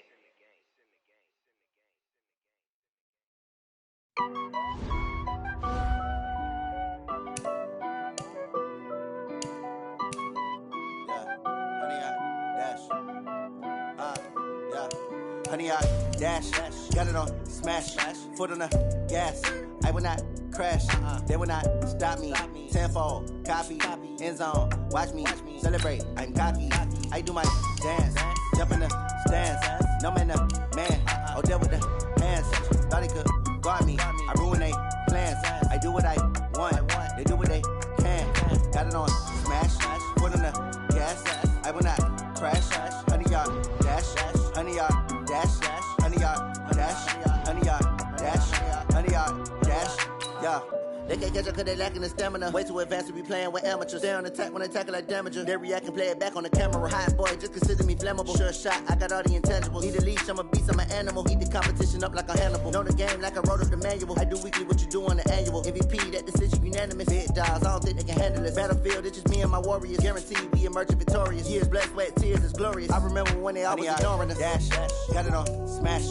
S12: Honey, I dash, got it on smash, foot on the gas. I will not crash, they will not stop me. Tenfold, copy, end zone, watch me celebrate. I'm cocky, I do my dance, jump in the stands. No man, man, oh there with the hands. Thought he could guard me, I ruin they plans. I do what I want, they do what they can. Got it on smash, foot on the gas. I will not crash, honey, y'all dash, honey, y'all dash, honey, y'all dash, honey, y'all dash, honey, y'all dash, yeah. They can't catch up cause they lacking the stamina. Way too advanced to be playing with amateurs. Stay on attack when they tackle like damager. They react and play it back on the camera. Hot boy, just consider me flammable. Sure shot, I got all the intangibles. Need a leash, I'm a beast, I'm an animal. Eat the competition up like a Hannibal. Know the game like I wrote up the manual. I do weekly what you do on the annual. MVP, that decision unanimous. Big dogs, I don't think they can handle this. Battlefield, it's just me and my warriors. Guaranteed we emerging victorious. Years, blood, sweat, tears, it's glorious. I remember when they always ignoring us. Dash, got it on smash,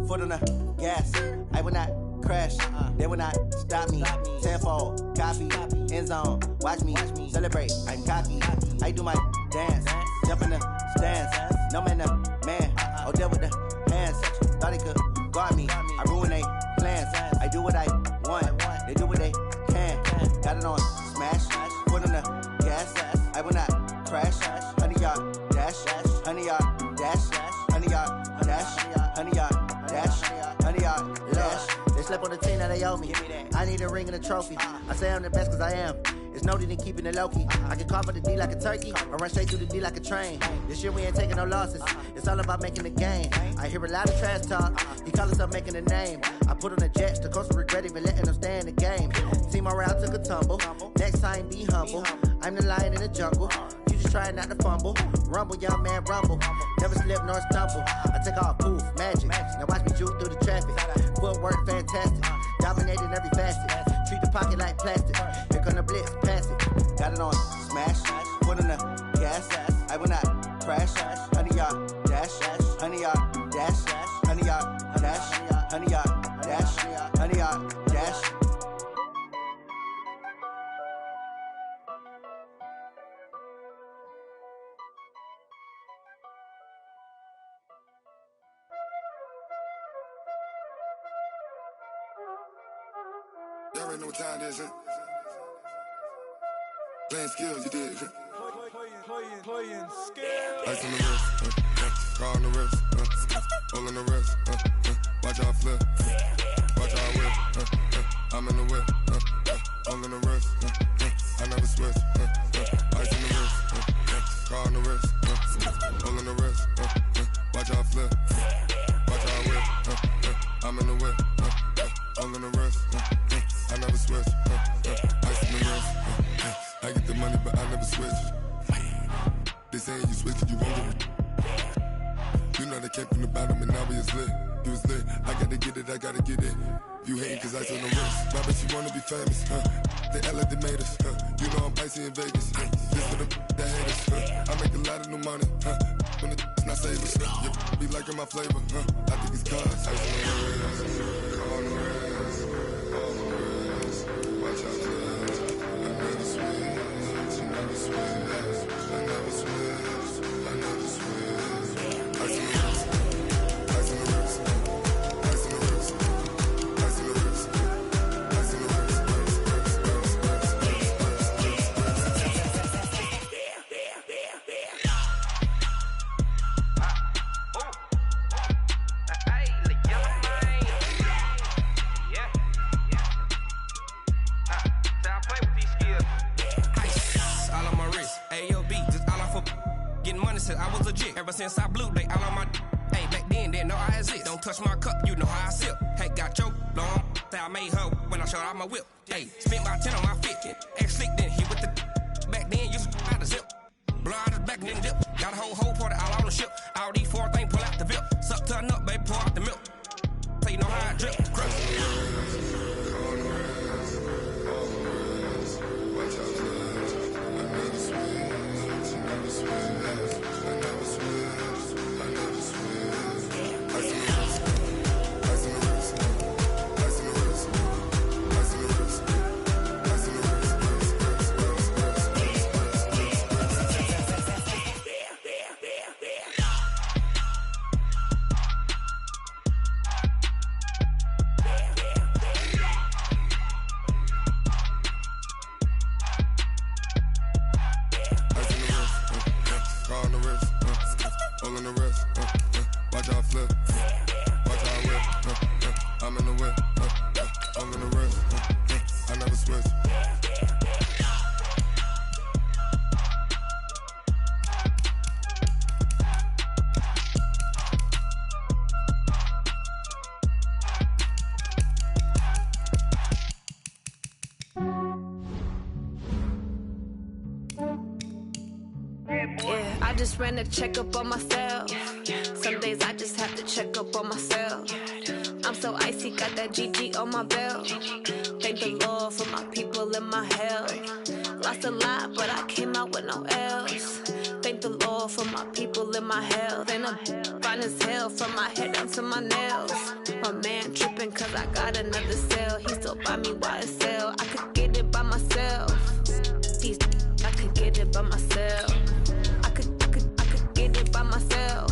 S12: foot on the gas. I will not crash, they will not stop me. Tenfold, copy, end zone, watch me celebrate. I'm cocky, I do my dance, jump in the stands. No man, man, oh there with the hands. Thought he could guard me, I ruin they plans. I do what I want, they do what they can. Got it on smash, foot on the gas. I will not crash, honey y'all dash, honey y'all dash, honey y'all dash, honey y'all dash, honey y'all dash. They slept on the team that they owe me. I need a ring and a trophy. I say I'm the best cause I am. It's noted in keeping it low-key. I can carve up the D like a turkey or run straight through the D like a train. This year we ain't taking no losses. It's all about making the game. I hear a lot of trash talk. He call himself making a name. I put on the Jets. The coach will regret even letting them stay in the game. Team morale took a tumble. Next time be humble. I'm the lion in the jungle. You just try not to fumble. Rumble, young man, rumble. Never slip nor stumble. I take off poof, magic. Now watch me juke through the traffic. Footwork fantastic. Dominating every facet. Treat the pocket like plastic. Here come the blitz, pass it. Got it on smash. Foot on the gas. I will not crash. 100 yard dash, 100 yard dash, 100 yard dash, 100 yard dash, 100 yard dash.
S3: Y'all already know what time it is, huh? Playing skills, you did.
S13: Playing skills.
S3: Ice on the wrist, car on the wrist, all on the wrist, watch out flip, watch out whip, I'm in the whip, all on the wrist, I never switch, ice on the wrist, car on the wrist, all on the wrist, watch out flip, watch out whip, I'm in the whip, all on the wrist, I never switch, ice on the wrist, I get the money but I never switch. They saying you switch it, you won't get it. You know they came from the bottom and now we is lit. You was lit, I gotta get it, I gotta get it. You hating cause ice on the wrist. My bitch, you wanna be famous, They act like they made us, You know I'm icy in Vegas, This for the that hate us, I make a lot of new money, When the not savers, You be liking my flavor, I think it's cause ice on the wrist, on the wrist, on the wrist. Watch out, cuz I never switch, I never switch. I never switch, I never switch. Ice on the wrist, ice on the wrist, ice on the wrist, ice on the wrist, ice on the wrist,
S14: I was legit. Ever since I blew, they all on my. Hey, back then, didn't know I exist. Don't touch my cup, you know how I sip. Hey, got your long. Say I made her when I showed out my whip. Hey, spent about 10 on my fit. Ex slick, then he with the. Back then, used to out the zip. Blow out his back, then dip. Got a whole party all on the ship. All these 4 things pull out the VIP. Suck turn up, baby, pour out the milk. So you know how I drip. Crush.
S3: watch out, cuz I never switch, I never switch. I never switch, I never switch. Ice on the wrist, ice on the wrist, ice on the wrist, ice on the wrist, ice on the wrist. Car on the wrist, all on the wrist, watch out flip, watch out whip, I'm in the whip, all on the wrist, I never switch.
S15: Yeah, I just ran a checkup on myself. Some days I just have to check up on myself. I'm so icy, got that GG on my belt. Thank the Lord for my people and my health. Lost a lot, but I came out with no L's. Thank the Lord for my people and my health. And I'm fine as hell from my head down to my nails. My man tripping cause I got another cell. He still buy me YSL. I could get it by myself. These I could get it by myself. I could get it by myself.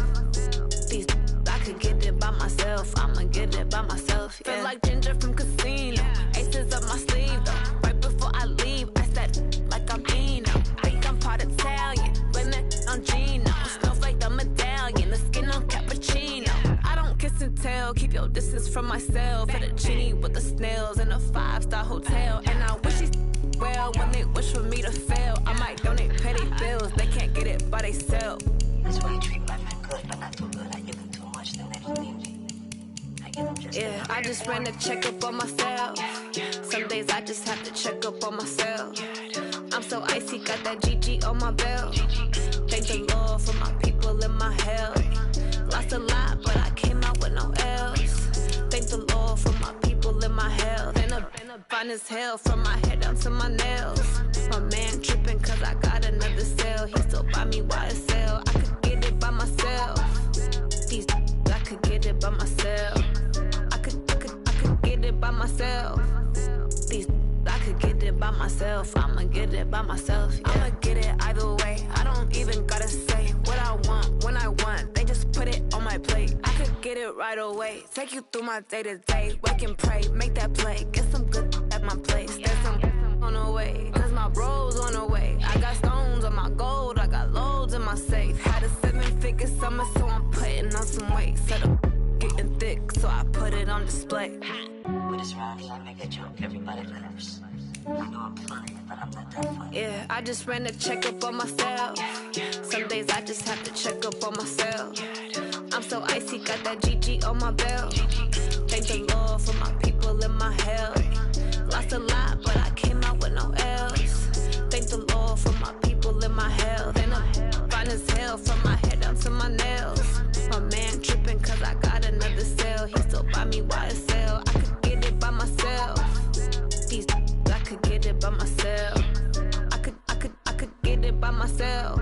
S15: These I could get it by myself. I'ma get it by myself. Yeah. Feel like Ginger from Casino. Aces up my sleeve though. Right before I leave, I said like I'm Eno. Think I'm part Italian. Blame it on Gino. Smells like the medallion. The skin on cappuccino. I don't kiss and tell. Keep your distance from myself. Fettuccine with the snails in a 5-star hotel. And I wish he's well when they wish for me to fail. I might donate petty bills. They can't get it by themselves.
S16: That's why you treat black men good, but not too good. I give them too much, then they just leave me. I give them just
S15: yeah, I just ran a checkup on myself. Some days I just have to check up on myself. I'm so icy, got that GG on my belt. Thank the Lord for my people and my health. Lost a lot, but I came out with no L's. Thank the Lord for my people and my health. And I'm fine as hell from my head down to my nails. My man tripping cause I got another cell. He still buy me YSL. I could get by myself. I could get it by myself. I could get it by myself. I'ma get it by myself. Yeah. I'ma get it either way. I don't even gotta say what I want when I want. They just put it on my plate. I could get it right away. Take you through my day to day. Wake and pray, make that play. Get some good at my place. There's some on the way. Cause my bro's on the way. I got stones on my gold. I got loads in my safe. Had a 7-figure summer, so I'm putting on some weight. Set up getting thick, so I put it on display.
S16: With this round, I make a joke. Everybody laughs. I know I'm funny, but I'm not that funny.
S15: Yeah, I just ran a checkup on myself. Some days I just have to check up on myself. I'm so icy, got that GG on my belt. Thank the Lord for my people in my health. Lost a lot, but I came out with no else. Thank the Lord for my people in my health. And I'm fine as hell from my head down to my nails. My man tripping cause I got another cell. He still buy me YSL. I could get it by myself. These I could get it by myself. I could get it by myself.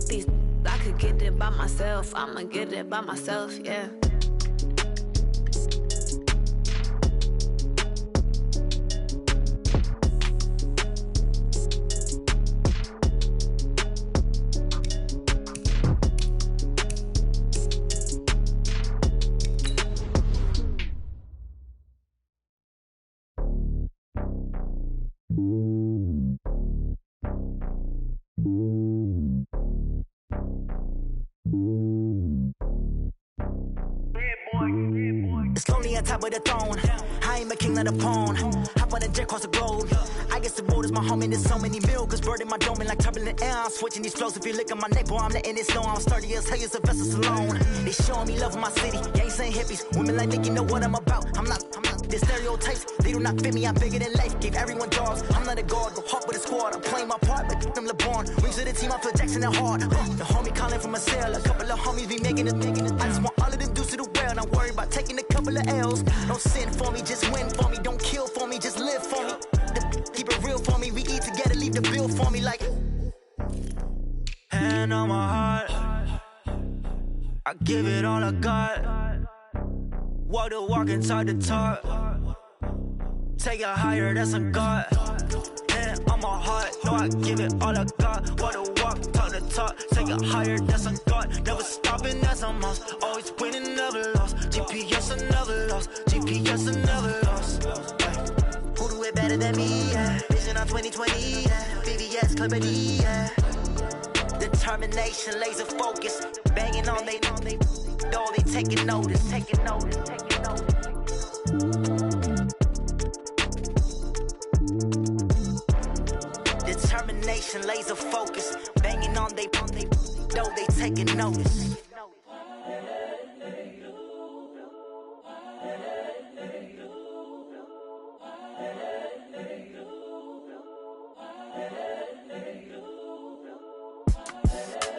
S15: These I could get it by myself. I'ma get it by myself, yeah.
S17: It's lonely on top of the throne. I ain't a king of the pawn. Hop on a jet across the globe. I guess the road is my home and there's so many milkers bird in my dome and like turbulent air. I'm switching these flows. If you look at my neck, boy, I'm letting it slow. I'm sturdy as hell as a vessel alone. They showing me love in my city. Gangs ain't hippies. Women like Nick, you know what I'm about. I'm not. The stereotypes, they do not fit me. I'm bigger than life. Gave everyone jobs. I'm not a guard, but hawk with a squad. I'm playing my part, but I'm LeBron. Rings of the team, I feel Jackson and hard. The homie calling from a cell. A couple of homies be making it. I just want all of them dudes to do well. Not worry about taking a couple of L's. Don't sin for me, just win for me. Don't kill for me, just live for me. Keep it real for me. We eat together, leave the bill for me like. Hand on my heart, I give it all I got. Walk the walk and talk the talk. Take it higher, that's a God. Hand on my heart, no, I give it all I got. Walk the walk, talk the talk. Take it higher, that's a God. Never stopping, that's a must. Always winning, never lost. GPS, I never lost. GPS, I never lost. Who do it better than me? Yeah. Vision on 2020, yeah. VVS, Clarity, yeah. Determination, laser focus. Banging on they know they taking notice. Determination, laser focus. Banging on they know they taking notice.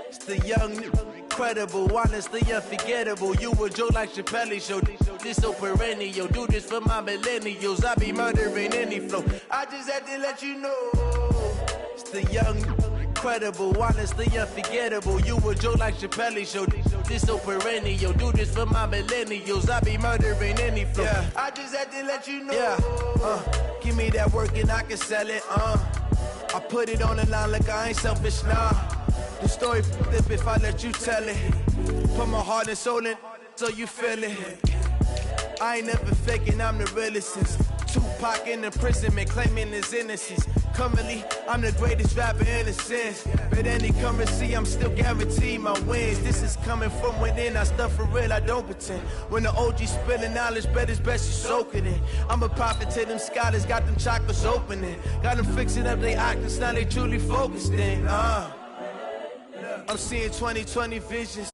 S18: It's the young, incredible, honestly unforgettable. You a joke like Chappelle show. This so perennial. Do this for my millennials. I be murdering any flow. I just had to let you know. It's the young, incredible, honestly unforgettable. You a joke like Chappelle show. This so perennial. Do this for my millennials. I be murdering any flow. Yeah. I just had to let you know. Yeah. Give me that work and I can sell it. I put it on the line like I ain't selfish, nah. The story flip if I let you tell it. Put my heart and soul in so you feel it. I ain't never faking, I'm the realest since Tupac in imprisonment, claiming his innocence. Currently, I'm the greatest rapper in a sense. But any currency, I'm still guaranteed my wins. This is coming from within, I stuff for real, I don't pretend. When the OG spilling knowledge, bet it's best you soak it in. I'm a prophet to them scholars, got them chakras opening. Got them fixing up they octaves, now they truly focused in. I'm seeing 2020 visions.